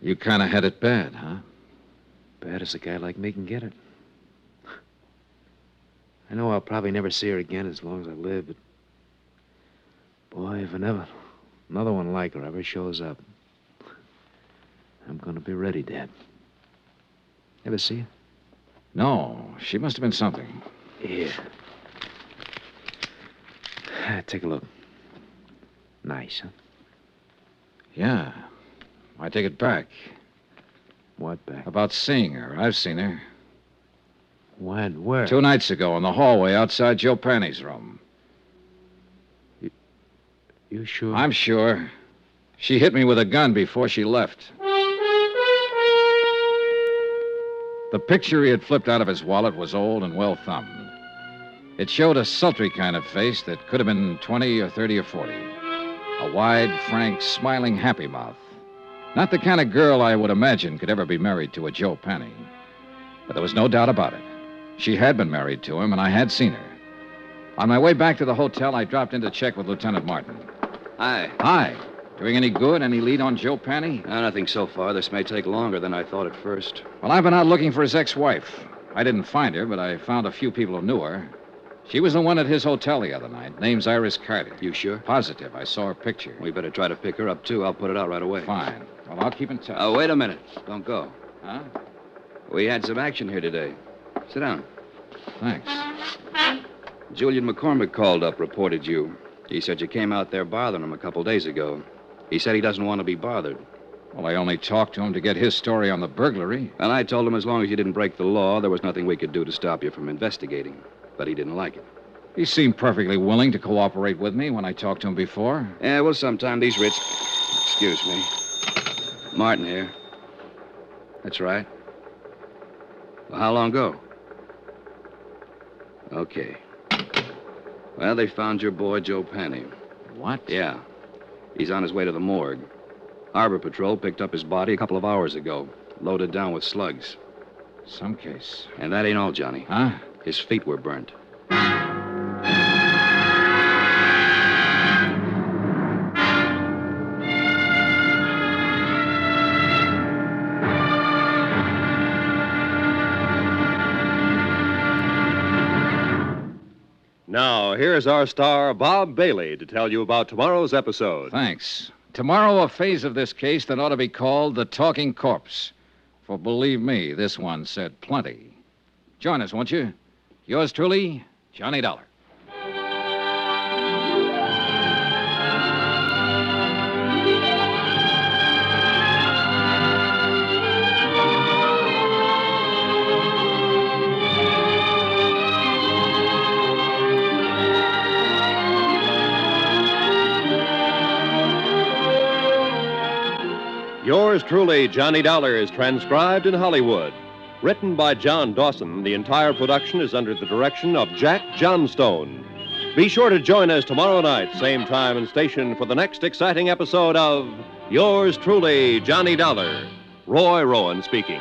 C: You kind of had it bad, huh?
N: Bad as a guy like me can get it. I know I'll probably never see her again as long as I live, but... Boy, if another one like her ever shows up, I'm gonna be ready, Dad. Ever see her?
C: No, she must have been something.
N: Here. Take a look. Nice, huh?
C: Yeah. I take it back.
N: What back?
C: About seeing her. I've seen her.
N: When? Where?
C: 2 nights ago in the hallway outside Joe Penny's room.
N: You sure?
C: I'm sure. She hit me with a gun before she left. The picture he had flipped out of his wallet was old and well thumbed. It showed a sultry kind of face that could have been 20 or 30 or 40. A wide, frank, smiling, happy mouth. Not the kind of girl I would imagine could ever be married to a Joe Penny. But there was no doubt about it. She had been married to him, and I had seen her. On my way back to the hotel, I dropped in to check with Lieutenant Martin.
L: Hi.
C: Hi. Doing any good? Any lead on Joe Penny?
L: Nothing so far. This may take longer than I thought at first.
C: Well, I've been out looking for his ex-wife. I didn't find her, but I found a few people who knew her. She was the one at his hotel the other night. Name's Iris Carter.
L: You sure?
C: Positive. I saw her picture.
L: We better try to pick her up, too. I'll put it out right away.
C: Fine. Well, I'll keep in touch.
L: Oh, wait a minute. Don't go.
C: Huh?
L: We had some action here today. Sit down.
C: Thanks.
L: Julian McCormack called up, reported you. He said you came out there bothering him a couple days ago. He said he doesn't want to be bothered.
C: Well, I only talked to him to get his story on the burglary.
L: And I told him as long as you didn't break the law, there was nothing we could do to stop you from investigating. But he didn't like it.
C: He seemed perfectly willing to cooperate with me when I talked to him before.
L: Yeah, well, sometime these rich... Excuse me. Martin here. That's right. Well, how long ago? Okay. Well, they found your boy, Joe Penny.
C: What?
L: Yeah. He's on his way to the morgue. Harbor Patrol picked up his body a couple of hours ago, loaded down with slugs.
C: Some case.
L: And that ain't all, Johnny.
C: Huh?
L: His feet were burnt.
B: Now, here's our star, Bob Bailey, to tell you about tomorrow's episode.
C: Thanks. Tomorrow, a phase of this case that ought to be called the Talking Corpse. For believe me, this one said plenty. Join us, won't you? Yours truly, Johnny Dollar. Yours truly, Johnny Dollar, is transcribed in Hollywood. Written by John Dawson, the entire production is under the direction of Jack Johnstone. Be sure to join us tomorrow night, same time and station, for the next exciting episode of Yours truly, Johnny Dollar. Roy Rowan speaking.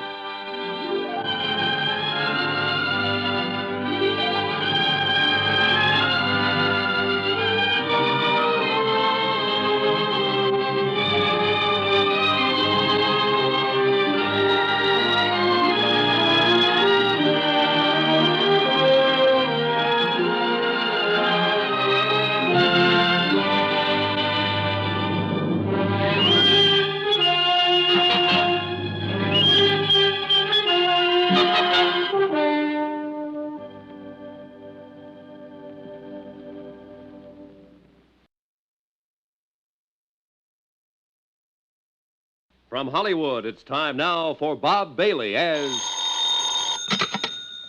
C: From Hollywood, it's time now for Bob Bailey as...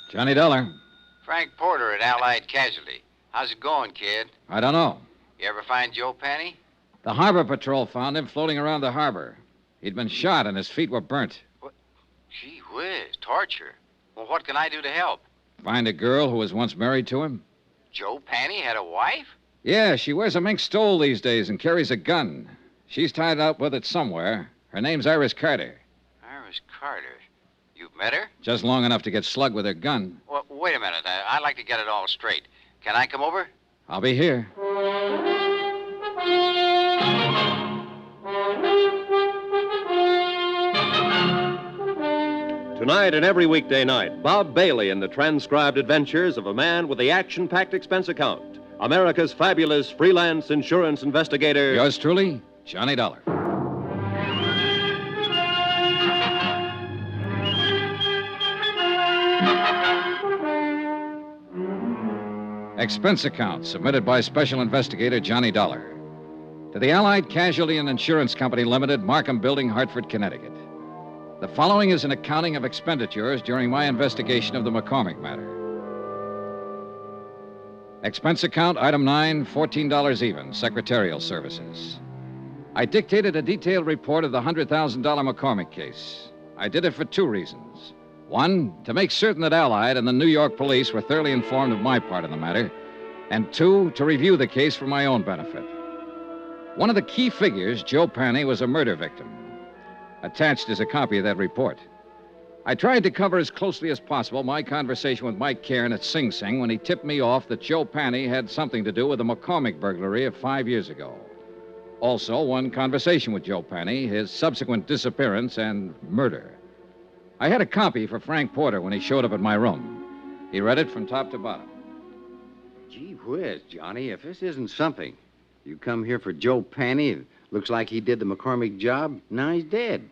C: Johnny Dollar.
F: Frank Porter at Allied Casualty. How's it going, kid?
C: I don't know.
F: You ever find Joe Penny?
C: The Harbor Patrol found him floating around the harbor. He'd been shot and his feet were burnt.
F: Gee whiz, torture. Well, what can I do to help?
C: Find a girl who was once married to him?
F: Joe Panny had a wife?
C: Yeah, she wears a mink stole these days and carries a gun. She's tied up with it somewhere. Her name's Iris Carter.
F: Iris Carter. You've met her?
C: Just long enough to get slugged with her gun.
F: Well, wait a minute. I'd like to get it all straight. Can I come over?
C: I'll be here.
B: Tonight and every weekday night, Bob Bailey in the transcribed adventures of a man with the action-packed expense account. America's fabulous freelance insurance investigator.
C: Yours truly, Johnny Dollar. Expense account submitted by Special Investigator Johnny Dollar to the Allied Casualty and Insurance Company Limited, Markham Building, Hartford, Connecticut. The following is an accounting of expenditures during my investigation of the McCormack matter. Expense account, item 9, $14 even, secretarial services. I dictated a detailed report of the $100,000 McCormack case. I did it for two reasons. One, to make certain that Allied and the New York police were thoroughly informed of my part in the matter. And two, to review the case for my own benefit. One of the key figures, Joe Panny, was a murder victim. Attached is a copy of that report. I tried to cover as closely as possible my conversation with Mike Cairn at Sing Sing when he tipped me off that Joe Panny had something to do with the McCormack burglary of 5 years ago. Also, one conversation with Joe Panny, his subsequent disappearance and murder. I had a copy for Frank Porter when he showed up at my room. He read it from top to bottom.
J: Gee whiz, Johnny, if this isn't something. You come here for Joe Panny. It looks like he did the McCormack job. Now he's dead.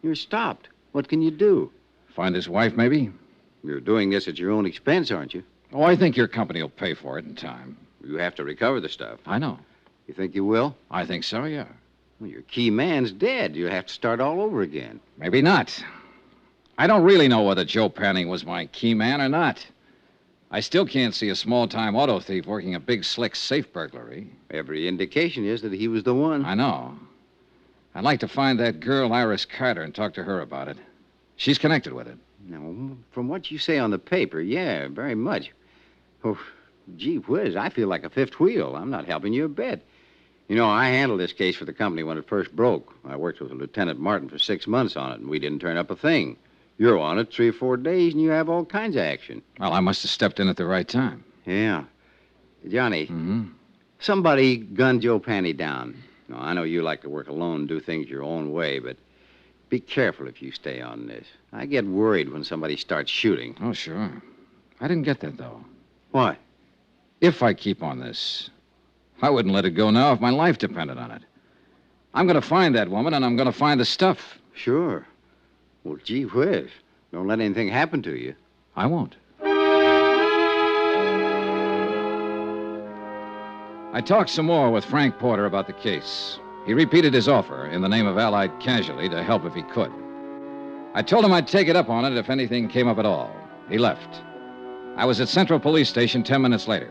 J: You're stopped. What can you do?
C: Find his wife, maybe?
J: You're doing this at your own expense, aren't you?
C: Oh, I think your company will pay for it in time.
J: You have to recover the stuff.
C: I know.
J: You think you will?
C: I think so, yeah.
J: Well, your key man's dead. You'll have to start all over again.
C: Maybe not. I don't really know whether Joe Panny was my key man or not. I still can't see a small-time auto thief working a big, slick safe burglary.
J: Every indication is that he was the one.
C: I know. I'd like to find that girl, Iris Carter, and talk to her about it. She's connected with it.
J: Now, from what you say on the paper, yeah, very much. Oh, gee whiz, I feel like a fifth wheel. I'm not helping you a bit. You know, I handled this case for the company when it first broke. I worked with Lieutenant Martin for 6 months on it, and we didn't turn up a thing. You're on it 3 or 4 days, and you have all kinds of action.
C: Well, I must have stepped in at the right time.
J: Yeah. Johnny, somebody gunned Joe Panny down. Now, I know you like to work alone and do things your own way, but be careful if you stay on this. I get worried when somebody starts shooting.
C: Oh, sure. I didn't get that, though.
J: What?
C: If I keep on this, I wouldn't let it go now if my life depended on it. I'm going to find that woman, and I'm going to find the stuff.
J: Sure. Well, gee whiz. Don't let anything happen to you.
C: I won't. I talked some more with Frank Porter about the case. He repeated his offer in the name of Allied Casualty to help if he could. I told him I'd take it up on it if anything came up at all. He left. I was at Central Police Station 10 minutes later.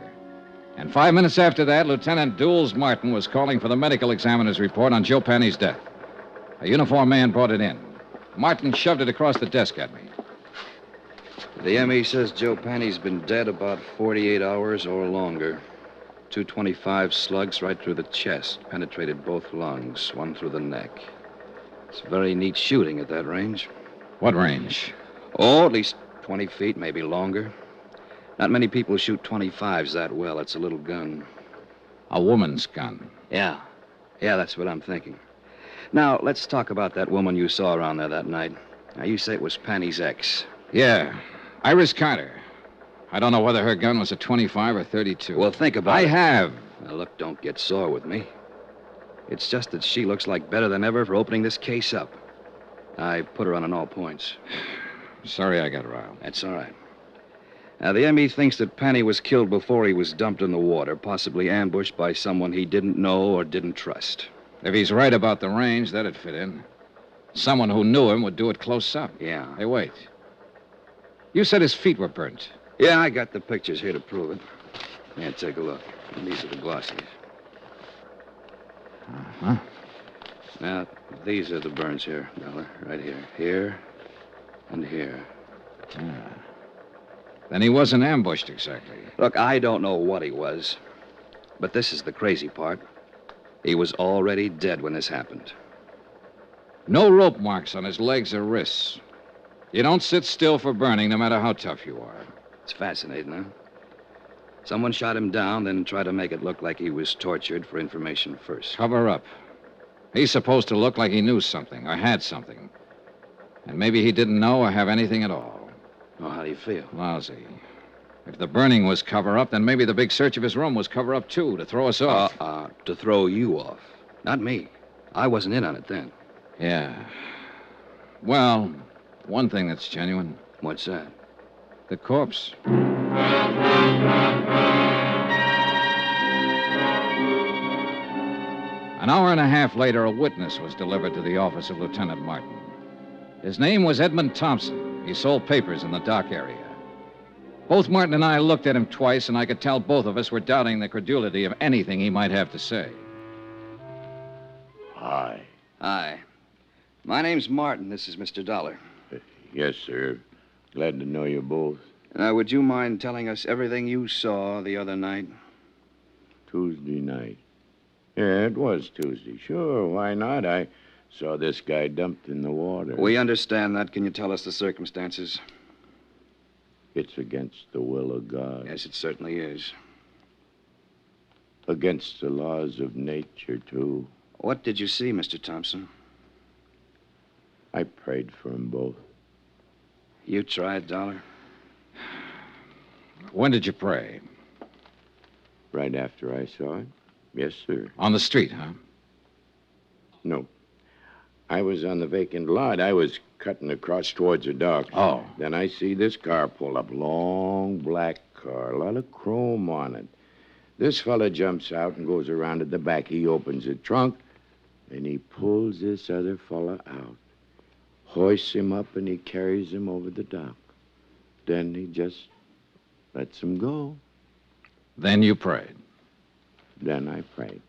C: And 5 minutes after that, Lieutenant Dools Martin was calling for the medical examiner's report on Joe Panny's death. A uniformed man brought it in. Martin shoved it across the desk at me.
L: The ME says Joe Panny's been dead about 48 hours or longer. 225 slugs right through the chest, penetrated both lungs, one through the neck. It's very neat shooting at that range.
C: What range?
L: Oh, at least 20 feet, maybe longer. Not many people shoot 25s that well. It's a little gun.
C: A woman's gun?
L: Yeah, that's what I'm thinking. Now, let's talk about that woman you saw around there that night. Now, you say it was Panny's ex.
C: Yeah, Iris Carter. I don't know whether her gun was a 25 or 32.
L: Well, think about it.
C: I have.
L: Now, look, don't get sore with me. It's just that she looks like better than ever for opening this case up. I put her on all points.
C: Sorry I got riled.
L: That's all right. Now, the ME thinks that Panny was killed before he was dumped in the water, possibly ambushed by someone he didn't know or didn't trust.
C: If he's right about the range, that'd fit in. Someone who knew him would do it close up.
L: Yeah.
C: Hey, wait. You said his feet were burnt.
L: Yeah, I got the pictures here to prove it. Yeah, take a look. And these are the glossies.
C: Uh-huh.
L: Now, these are the burns here, Dollar. Right here. Here and here.
C: Yeah. Then he wasn't ambushed exactly.
L: Look, I don't know what he was, but this is the crazy part. He was already dead when this happened.
C: No rope marks on his legs or wrists. You don't sit still for burning, no matter how tough you are.
L: It's fascinating, huh? Someone shot him down, then tried to make it look like he was tortured for information first.
C: Cover up. He's supposed to look like he knew something or had something. And maybe he didn't know or have anything at all.
L: Well, how do you feel?
C: Lousy. If the burning was cover up, then maybe the big search of his room was cover up, too, to throw us off.
L: To throw you off. Not me. I wasn't in on it then.
C: Yeah. Well, one thing that's genuine.
L: What's that?
C: The corpse. An hour and a half later, a witness was delivered to the office of Lieutenant Martin. His name was Edmund Thompson. He sold papers in the dock area. Both Martin and I looked at him twice, and I could tell both of us were doubting the credulity of anything he might have to say.
O: Hi.
L: Hi. My name's Martin. This is Mr. Dollar.
O: Yes, sir. Glad to know you both.
L: Would you mind telling us everything you saw the other night?
O: Tuesday night. Yeah, it was Tuesday. Sure, why not? I saw this guy dumped in the water.
L: We understand that. Can you tell us the circumstances?
O: It's against the will of God.
L: Yes, it certainly is.
O: Against the laws of nature, too.
L: What did you see, Mr. Thompson?
O: I prayed for them both.
L: You tried, Dollar?
C: When did you pray?
O: Right after I saw it. Yes, sir.
C: On the street, huh?
O: No. I was on the vacant lot. I was cutting across towards the dock.
C: Oh.
O: Then I see this car pull up. Long black car. A lot of chrome on it. This fella jumps out and goes around at the back. He opens the trunk, and he pulls this other fella out. Hoists him up, and he carries him over the dock. Then he just lets him go.
C: Then you prayed.
O: Then I prayed.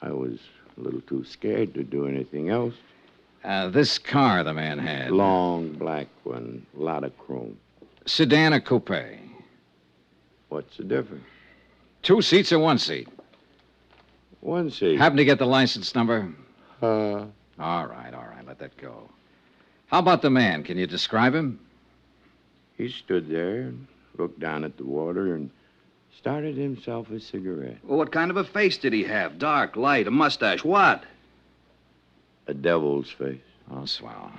O: I was a little too scared to do anything else.
C: This car the man had.
O: Long black one, a lot of chrome.
C: Sedan or coupe?
O: What's the difference?
C: 2 seats or 1 seat?
O: 1 seat.
C: Happen to get the license number?
O: All
C: right, let that go. How about the man? Can you describe him?
O: He stood there and looked down at the water and started himself a cigarette.
L: Well, what kind of a face did he have? Dark, light, a mustache, what?
O: A devil's face.
C: Oh, swell.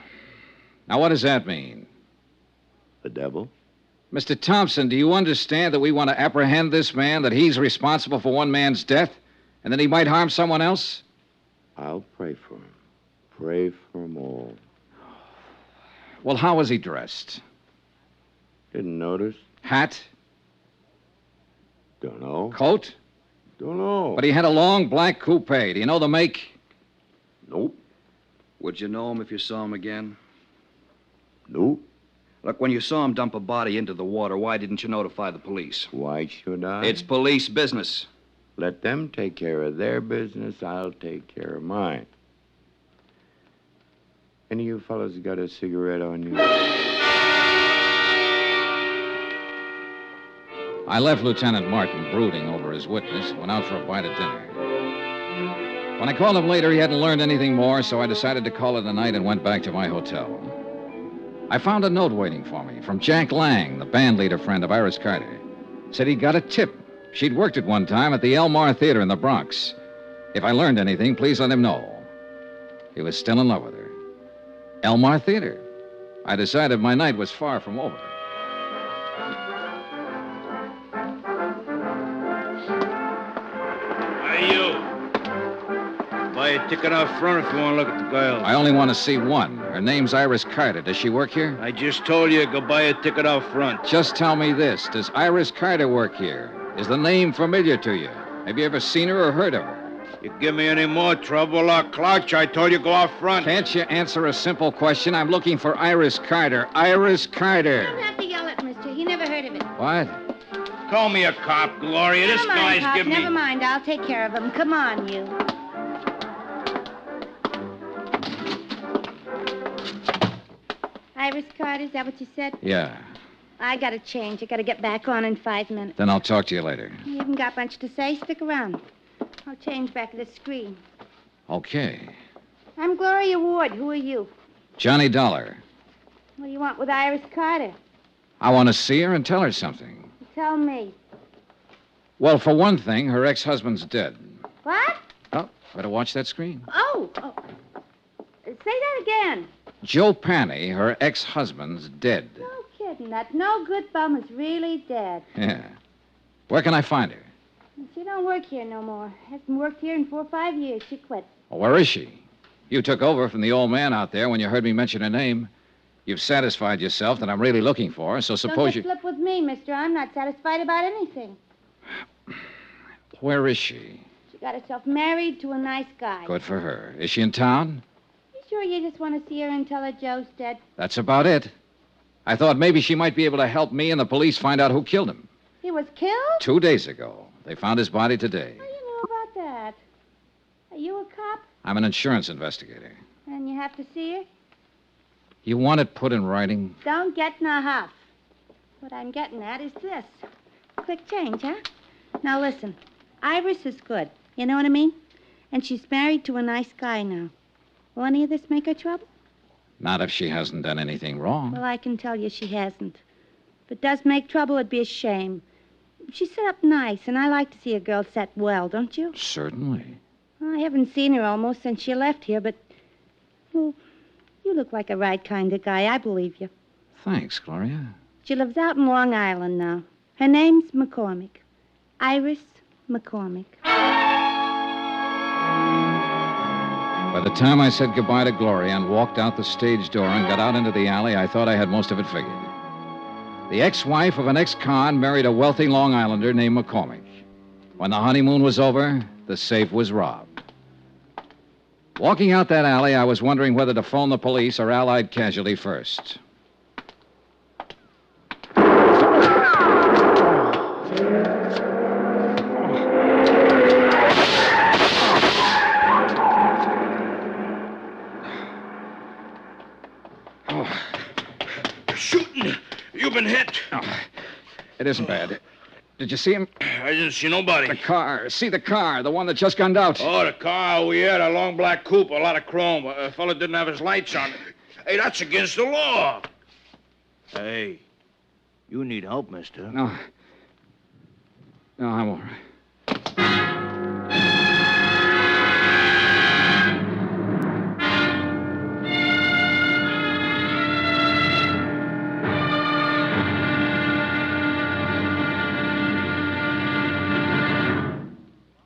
C: Now, what does that mean?
O: A devil?
C: Mr. Thompson, do you understand that we want to apprehend this man, that he's responsible for one man's death, and that he might harm someone else?
O: I'll pray for him. Pray for them all.
C: Well, how was he dressed?
O: Didn't notice.
C: Hat?
O: Don't know.
C: Coat?
O: Don't know.
C: But he had a long black coupe. Do you know the make?
O: Nope.
L: Would you know him if you saw him again?
O: Nope.
L: Look, when you saw him dump a body into the water, why didn't you notify the police?
O: Why should I?
L: It's police business.
O: Let them take care of their business. I'll take care of mine. Any of you fellas got a cigarette on you?
C: I left Lieutenant Martin brooding over his witness and went out for a bite of dinner. When I called him later, he hadn't learned anything more, so I decided to call it a night and went back to my hotel. I found a note waiting for me from Jack Lang, the band leader friend of Iris Carter. Said he'd got a tip. She'd worked at one time at the Elmar Theater in the Bronx. If I learned anything, please let him know. He was still in love with her. Elmar Theater. I decided my night was far from over.
P: Hey, you. Buy a ticket out front if you want to look at the girl.
C: I only want to see one. Her name's Iris Carter. Does she work here?
P: I just told you, go buy a ticket out front.
C: Just tell me this. Does Iris Carter work here? Is the name familiar to you? Have you ever seen her or heard of her?
P: You give me any more trouble or clutch, I told you go out front.
C: Can't you answer a simple question? I'm looking for Iris Carter. Iris Carter.
Q: You don't have to yell at mister. He never heard of it.
C: What?
P: Call me a cop, Gloria. This
Q: Never mind,
P: guy's
Q: Pop.
P: giving me...
Q: Never mind. I'll take care of him. Come on, you. Iris Carter, is that what you said?
C: Yeah.
Q: I gotta change. I gotta get back on in 5 minutes.
C: Then I'll talk to you later.
Q: You haven't got much to say. Stick around. I'll change back at the screen.
C: Okay.
Q: I'm Gloria Ward. Who are you?
C: Johnny Dollar.
Q: What do you want with Iris Carter?
C: I want to see her and tell her something.
Q: Tell me.
C: Well, for one thing, her ex-husband's dead.
Q: What?
C: Oh, better watch that screen.
Q: Oh. Say that again.
C: Joe Panny, her ex-husband's dead.
Q: No kidding. That no good bum is really dead.
C: Yeah. Where can I find her?
Q: She don't work here no more. Hasn't worked here in 4 or 5 years. She quit.
C: Well, where is she? You took over from the old man out there when you heard me mention her name. You've satisfied yourself that I'm really looking for her, so suppose
Q: Don't get flip with me, mister. I'm not satisfied about anything.
C: Where is she?
Q: She got herself married to a nice guy.
C: Good for her. Is she in town?
Q: You sure you just want to see her and tell her Joe's dead?
C: That's about it. I thought maybe she might be able to help me and the police find out who killed him.
Q: He was killed?
C: 2 days ago. They found his body today.
Q: How do you know about that? Are you a cop?
C: I'm an insurance investigator.
Q: And you have to see her?
C: You want it put in writing?
Q: Don't get in a huff. What I'm getting at is this. Quick change, huh? Now listen. Iris is good. You know what I mean? And she's married to a nice guy now. Will any of this make her trouble?
C: Not if she hasn't done anything wrong.
Q: Well, I can tell you she hasn't. If it does make trouble, it'd be a shame. She's set up nice, and I like to see a girl set well, don't you?
C: Certainly.
Q: Well, I haven't seen her almost since she left here, but... Well, you look like a right kind of guy. I believe you.
C: Thanks, Gloria.
Q: She lives out in Long Island now. Her name's McCormack. Iris McCormack.
C: By the time I said goodbye to Gloria and walked out the stage door and got out into the alley, I thought I had most of it figured. The ex-wife of an ex-con married a wealthy Long Islander named McCormack. When the honeymoon was over, the safe was robbed. Walking out that alley, I was wondering whether to phone the police or Allied Casualty first.
P: Shooting. You've been hit.
C: It isn't bad. Did you see him?
P: I didn't see nobody.
C: The car. See the car, the one that just gunned out.
P: Oh, the car. Oh, yeah, the long black coupe, a lot of chrome. A fella didn't have his lights on. Hey, that's against the law. Hey, you need help, mister.
C: No, I'm all right.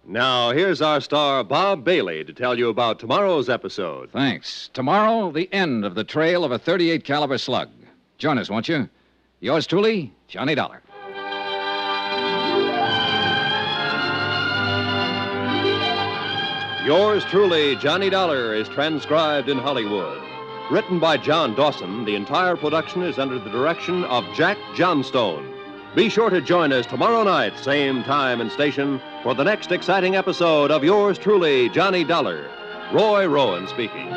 B: Now, here's our star, Bob Bailey, to tell you about tomorrow's episode.
C: Thanks. Tomorrow, the end of the trail of a .38 caliber slug. Join us, won't you? Yours truly, Johnny Dollar.
B: Yours truly, Johnny Dollar, is transcribed in Hollywood. Written by John Dawson, the entire production is under the direction of Jack Johnstone. Be sure to join us tomorrow night, same time and station, for the next exciting episode of Yours truly, Johnny Dollar. Roy Rowan speaking.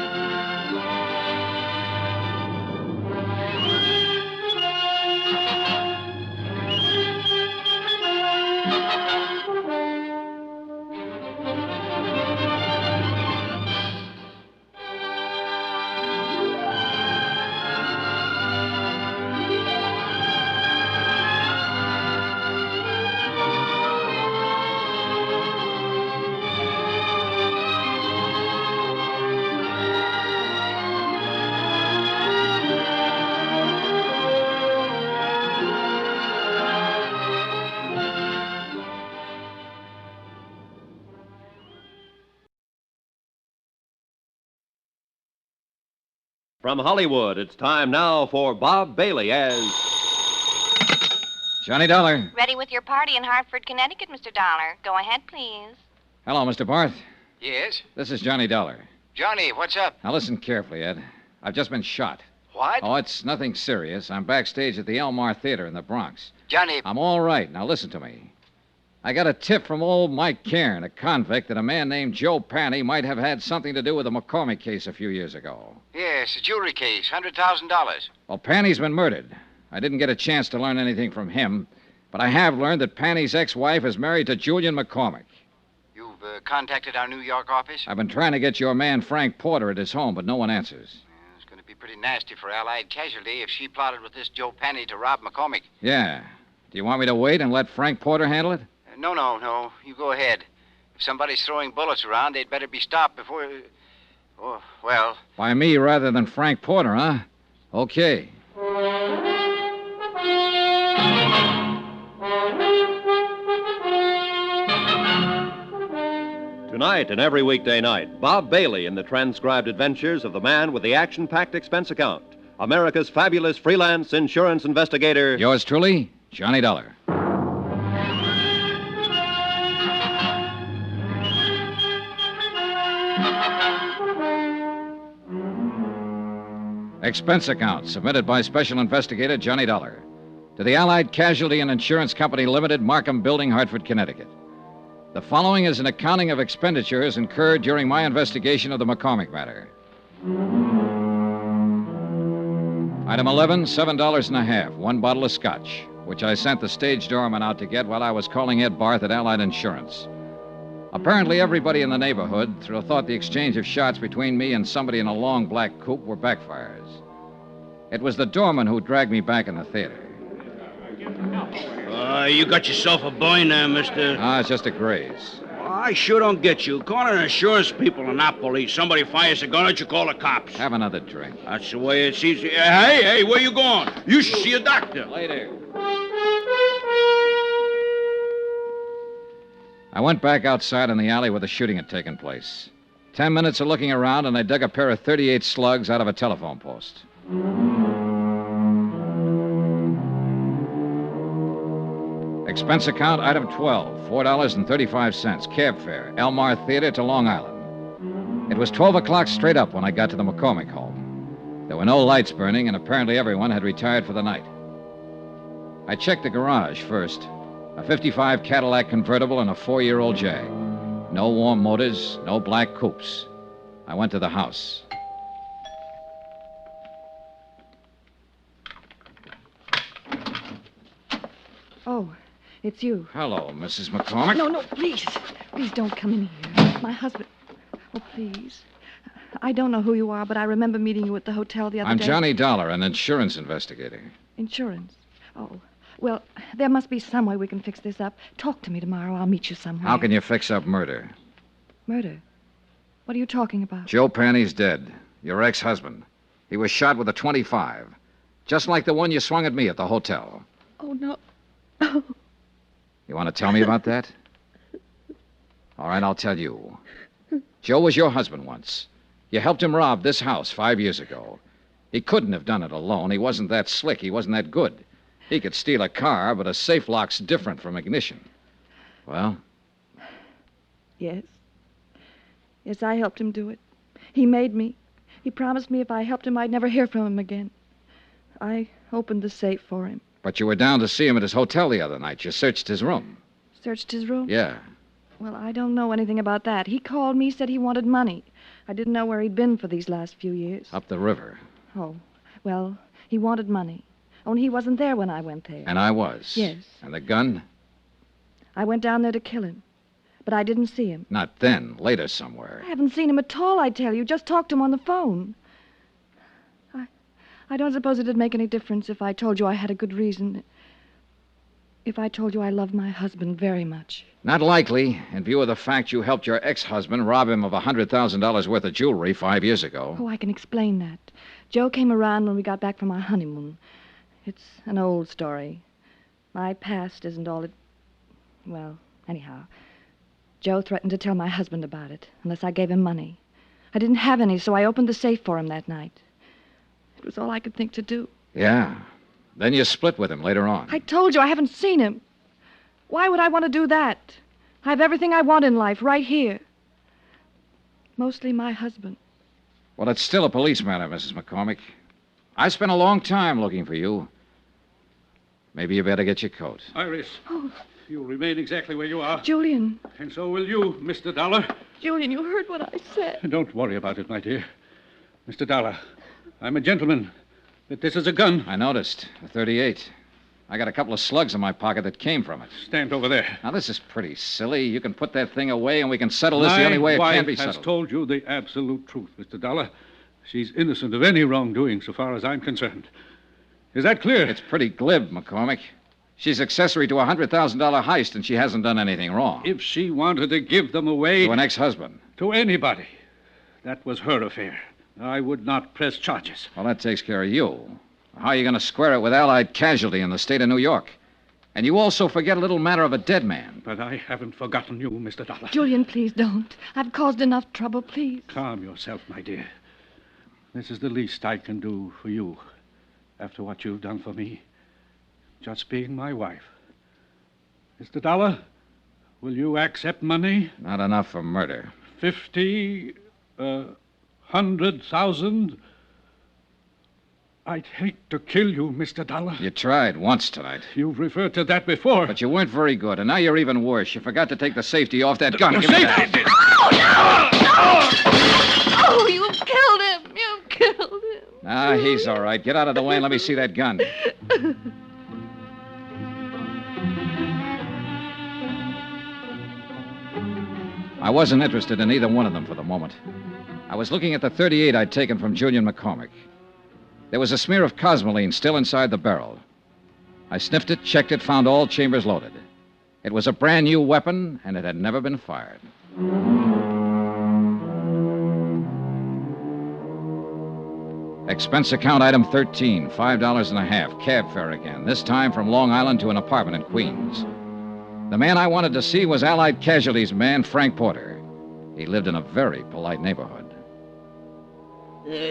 B: From Hollywood, it's time now for Bob Bailey as
C: Johnny Dollar.
R: Ready with your party in Hartford, Connecticut, Mr. Dollar. Go ahead, please.
C: Hello, Mr. Barth.
F: Yes?
C: This is Johnny Dollar.
F: Johnny, what's up?
C: Now listen carefully, Ed. I've just been shot.
F: What?
C: Oh, it's nothing serious. I'm backstage at the Elmar Theater in the Bronx.
F: Johnny.
C: I'm all right. Now listen to me. I got a tip from old Mike Cairn, a convict, that a man named Joe Panny might have had something to do with the McCormack case a few years ago.
F: Yes, a jewelry case, $100,000.
C: Well, Panny's been murdered. I didn't get a chance to learn anything from him, but I have learned that Penny's ex-wife is married to Julian McCormack.
F: You've contacted our New York office?
C: I've been trying to get your man Frank Porter at his home, but no one answers.
F: It's going to be pretty nasty for Allied Casualty if she plotted with this Joe Penny to rob McCormick.
C: Yeah. Do you want me to wait and let Frank Porter handle it?
F: No. You go ahead. If somebody's throwing bullets around, they'd better be stopped before... Oh, well...
C: By me rather than Frank Porter, huh? Okay.
B: Tonight and every weekday night, Bob Bailey in the transcribed adventures of the man with the action-packed expense account, America's fabulous freelance insurance investigator.
C: Yours truly, Johnny Dollar. Expense account submitted by Special Investigator Johnny Dollar to the Allied Casualty and Insurance Company Limited, Markham Building, Hartford, Connecticut. The following is an accounting of expenditures incurred during my investigation of the McCormack matter. Item 11, $7.50, one bottle of scotch, which I sent the stage doorman out to get while I was calling Ed Barth at Allied Insurance. Apparently, everybody in the neighborhood thought the exchange of shots between me and somebody in a long black coupe were backfires. It was the doorman who dragged me back in the theater.
S: You got yourself a burn there, mister.
C: It's just a graze.
S: I sure don't get you. Calling insurance people and not police. Somebody fires a gun at you, call the cops.
C: Have another drink.
S: That's the way it seems. Hey, where you going? You should see a doctor.
C: Later. I went back outside in the alley where the shooting had taken place. 10 minutes of looking around, and I dug a pair of .38 slugs out of a telephone post. Expense account, item 12, $4.35, cab fare, Elmar Theater to Long Island. It was 12 o'clock straight up when I got to the McCormack home. There were no lights burning, and apparently everyone had retired for the night. I checked the garage first. A 55 Cadillac convertible and a 4-year-old Jag. No warm motors, no black coupes. I went to the house.
K: Oh, it's you.
C: Hello, Mrs. McCormack.
K: No, please. Please don't come in here. My husband. Oh, please. I don't know who you are, but I remember meeting you at the hotel the other day.
C: I'm Johnny Dollar, an insurance investigator.
K: Insurance? Oh. Well, there must be some way we can fix this up. Talk to me tomorrow. I'll meet you somewhere.
C: How can you fix up murder?
K: Murder? What are you talking about?
C: Joe Penny's dead. Your ex-husband. He was shot with a .25. Just like the one you swung at me at the hotel.
K: Oh, no.
C: You want to tell me about that? All right, I'll tell you. Joe was your husband once. You helped him rob this house 5 years ago. He couldn't have done it alone. He wasn't that slick. He wasn't that good. He could steal a car, but a safe lock's different from ignition. Well?
K: Yes. Yes, I helped him do it. He made me. He promised me if I helped him, I'd never hear from him again. I opened the safe for him.
C: But you were down to see him at his hotel the other night. You searched his room.
K: Searched his room?
C: Yeah.
K: Well, I don't know anything about that. He called me, said he wanted money. I didn't know where he'd been for these last few years.
C: Up the river.
K: Oh, well, he wanted money. Only he wasn't there when I went there.
C: And I was.
K: Yes.
C: And the gun?
K: I went down there to kill him. But I didn't see him.
C: Not then. Later somewhere.
K: I haven't seen him at all, I tell you. Just talked to him on the phone. I don't suppose it'd make any difference if I told you I had a good reason. If I told you I love my husband very much.
C: Not likely, in view of the fact you helped your ex-husband rob him of $100,000 worth of jewelry 5 years ago.
K: Oh, I can explain that. Joe came around when we got back from our honeymoon. It's an old story. My past isn't all it... Well, anyhow, Joe threatened to tell my husband about it, unless I gave him money. I didn't have any, so I opened the safe for him that night. It was all I could think to do.
C: Yeah. Then you split with him later on.
K: I told you I haven't seen him. Why would I want to do that? I have everything I want in life right here. Mostly my husband.
C: Well, it's still a police matter, Mrs. McCormack. I spent a long time looking for you. Maybe you better get your coat.
I: Iris, you'll remain exactly where you are.
K: Julian.
I: And so will you, Mr. Dollar.
K: Julian, you heard what I said.
I: Don't worry about it, my dear. Mr. Dollar, I'm a gentleman. that this is a gun?
C: I noticed. A .38. I got a couple of slugs in my pocket that came from it.
I: Stand over there.
C: Now, this is pretty silly. You can put that thing away and we can settle this the only way it can be
I: My wife has
C: settled.
I: told you the absolute truth, Mr. Dollar. She's innocent of any wrongdoing so far as I'm concerned. Is that clear?
C: It's pretty glib, McCormack. She's accessory to a $100,000 heist and she hasn't done anything wrong.
I: If she wanted to give them away...
C: To an ex-husband.
I: To anybody. That was her affair. I would not press charges.
C: Well, that takes care of you. How are you going to square it with Allied casualty in the state of New York? And you also forget a little matter of a dead man.
I: But I haven't forgotten you, Mr. Dollar.
K: Julian, please don't. I've caused enough trouble, please.
I: Calm yourself, my dear. This is the least I can do for you after what you've done for me. Just being my wife. Mr. Dollar, will you accept money?
C: Not enough for murder.
I: 50, 100,000. I'd hate to kill you, Mr. Dollar.
C: You tried once tonight.
I: You've referred to that before.
C: But you weren't very good, and now you're even worse. You forgot to take the safety off that gun.
I: The
C: Give me
I: safety?
C: that.
K: Oh, you've killed him. You've killed him.
C: Ah, he's all right. Get out of the way and let me see that gun. I wasn't interested in either one of them for the moment. I was looking at the .38 I'd taken from Julian McCormack. There was a smear of cosmoline still inside the barrel. I sniffed it, checked it, found all chambers loaded. It was a brand new weapon, and it had never been fired. Expense account item 13, $5.50, cab fare again, this time from Long Island to an apartment in Queens. The man I wanted to see was Allied Casualties man Frank Porter. He lived in a very polite neighborhood.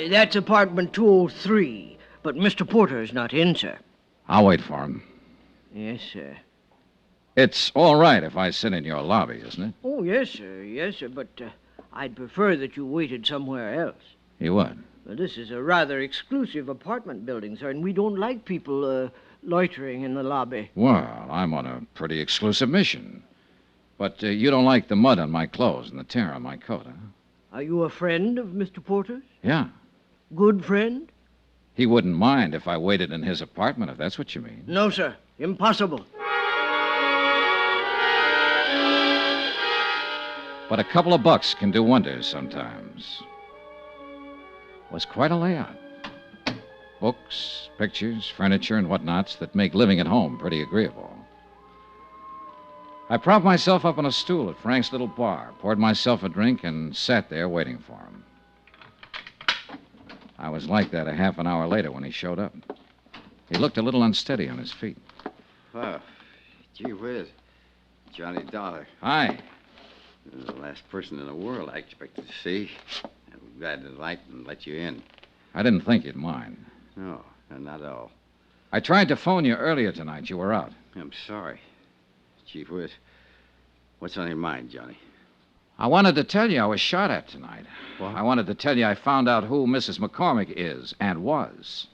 T: That's apartment 203, but Mr. Porter is not in, sir.
C: I'll wait for him.
T: Yes, sir.
C: It's all right if I sit in your lobby, isn't it?
T: Oh, yes, sir, but I'd prefer that you waited somewhere else.
C: You would?
T: Well, this is a rather exclusive apartment building, sir, and we don't like people loitering in the lobby.
C: Well, I'm on a pretty exclusive mission. But you don't like the mud on my clothes and the tear on my coat, huh?
T: Are you a friend of Mr. Porter's?
C: Yeah.
T: Good friend?
C: He wouldn't mind if I waited in his apartment, if that's what you mean.
T: No, sir. Impossible.
C: But a couple of bucks can do wonders sometimes. It was quite a layout. Books, pictures, furniture, and whatnots that make living at home pretty agreeable. I propped myself up on a stool at Frank's little bar, poured myself a drink, and sat there waiting for him. I was like that a half an hour later when he showed up. He looked a little unsteady on his feet.
J: Oh, gee whiz. Johnny Dollar.
C: Hi.
J: You're the last person in the world I expected to see. I'm glad to light and let you in.
C: I didn't think you'd mind.
J: No, not at all.
C: I tried to phone you earlier tonight. You were out.
J: I'm sorry. Chief Whiz, what's on your mind, Johnny?
C: I wanted to tell you I was shot at tonight.
J: What?
C: I wanted to tell you I found out who Mrs. McCormack is and was.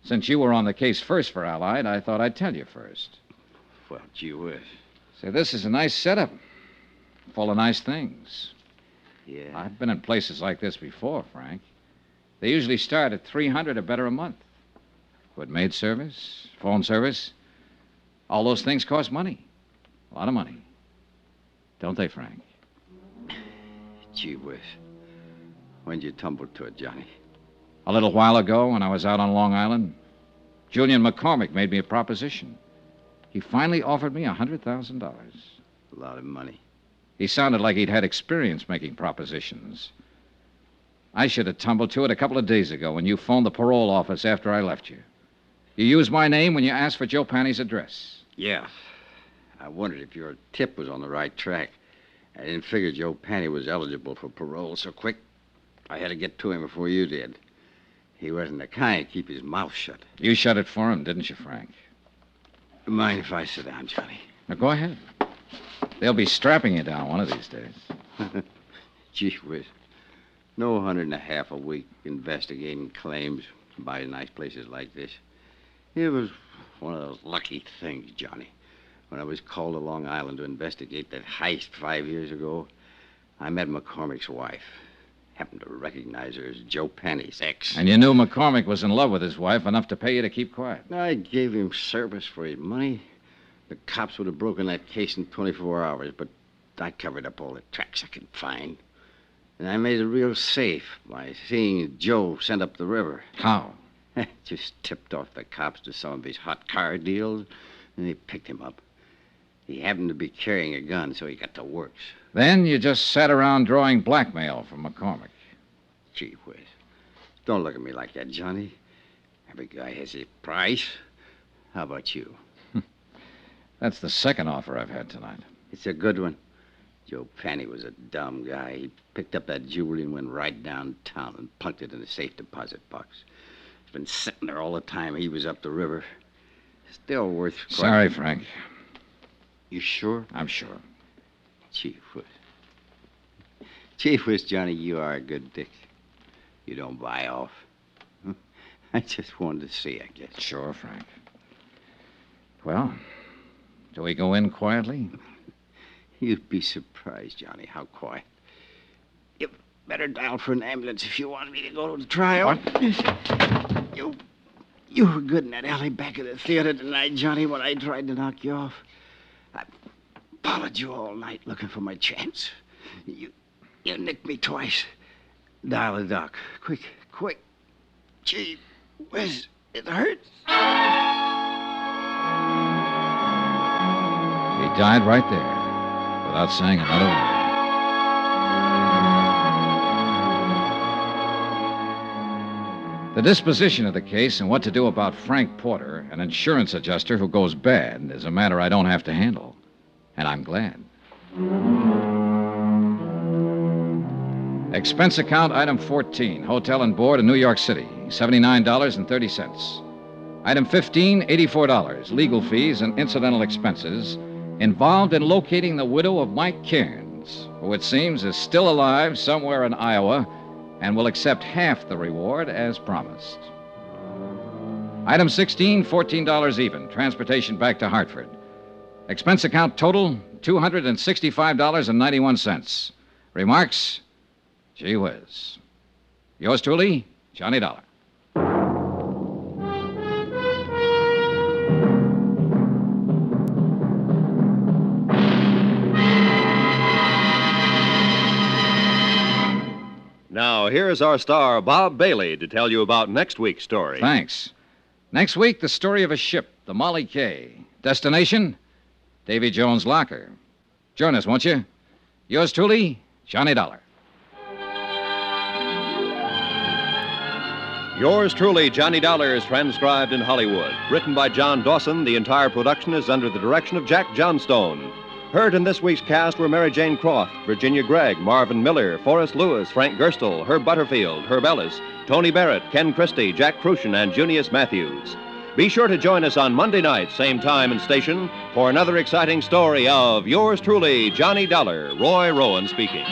C: Since you were on the case first for Allied, I thought I'd tell you first.
J: Well, gee whiz.
C: Say, this is a nice setup. Full of nice things.
J: Yeah.
C: I've been in places like this before, Frank. They usually start at $300 or better a month. Good maid service, phone service. All those things cost money. A lot of money. Don't they, Frank?
J: Gee whiz. When'd you tumble to it, Johnny?
C: A little while ago, when I was out on Long Island, Julian McCormack made me a proposition. He finally offered me $100,000.
J: A lot of money.
C: He sounded like he'd had experience making propositions. I should have tumbled to it a couple of days ago when you phoned the parole office after I left you. You used my name when you asked for Joe Panny's address.
J: Yeah. I wondered if your tip was on the right track. I didn't figure Joe Panny was eligible for parole so quick. I had to get to him before you did. He wasn't the kind to keep his mouth shut.
C: You shut it for him, didn't you, Frank?
J: Mind if I sit down, Johnny?
C: Now, go ahead. They'll be strapping you down one of these days.
J: Gee whiz. No $150 a week investigating claims by nice places like this. It was one of those lucky things, Johnny. When I was called to Long Island to investigate that heist 5 years ago, I met McCormack's wife. Happened to recognize her as Joe Penny's ex.
C: And you knew McCormack was in love with his wife enough to pay you to keep quiet.
J: I gave him service for his money. The cops would have broken that case in 24 hours, but I covered up all the tracks I could find. And I made it real safe by seeing Joe sent up the river.
C: How?
J: Just tipped off the cops to some of his hot car deals, and they picked him up. He happened to be carrying a gun, so he got the works.
C: Then you just sat around drawing blackmail from McCormack.
J: Gee whiz. Don't look at me like that, Johnny. Every guy has his price. How about you?
C: That's the second offer I've had tonight.
J: It's a good one. Joe Penny was a dumb guy. He picked up that jewelry and went right downtown and plunked it in a safe deposit box. It's been sitting there all the time he was up the river. Still worth...
C: Sorry, Frank.
J: You sure?
C: I'm sure.
J: Chief whiz. Chief whiz, Johnny, you are a good dick. You don't buy off. I just wanted to see, I guess.
C: Sure, Frank. Well, do we go in quietly?
J: You'd be surprised, Johnny, how quiet. You better dial for an ambulance if you want me to go to the trial. What? You were good in that alley back of the theater tonight, Johnny, when I tried to knock you off. I followed you all night looking for my chance. You nicked me twice. Dial the doc. Quick. Gee whiz, it hurts.
C: He died right there, without saying another word. The disposition of the case and what to do about Frank Porter, an insurance adjuster who goes bad, is a matter I don't have to handle. And I'm glad. Expense account item 14, hotel and board in New York City, $79.30. Item 15, $84, legal fees and incidental expenses involved in locating the widow of Mike Cairns, who it seems is still alive somewhere in Iowa and will accept half the reward as promised. Item 16, $14 even, transportation back to Hartford. Expense account total, $265.91. Remarks? Gee whiz. Yours truly, Johnny Dollar.
B: Now, here's our star, Bob Bailey, to tell you about next week's story.
C: Thanks. Next week, the story of a ship, the Molly K. Destination, Davy Jones' locker. Join us, won't you? Yours truly, Johnny Dollar.
B: Yours truly, Johnny Dollar, is transcribed in Hollywood. Written by John Dawson, the entire production is under the direction of Jack Johnstone. Heard in this week's cast were Mary Jane Croft, Virginia Gregg, Marvin Miller, Forrest Lewis, Frank Gerstle, Herb Butterfield, Herb Ellis, Tony Barrett, Ken Christie, Jack Crucian, and Junius Matthews. Be sure to join us on Monday night, same time and station, for another exciting story of Yours truly, Johnny Dollar. Roy Rowan speaking.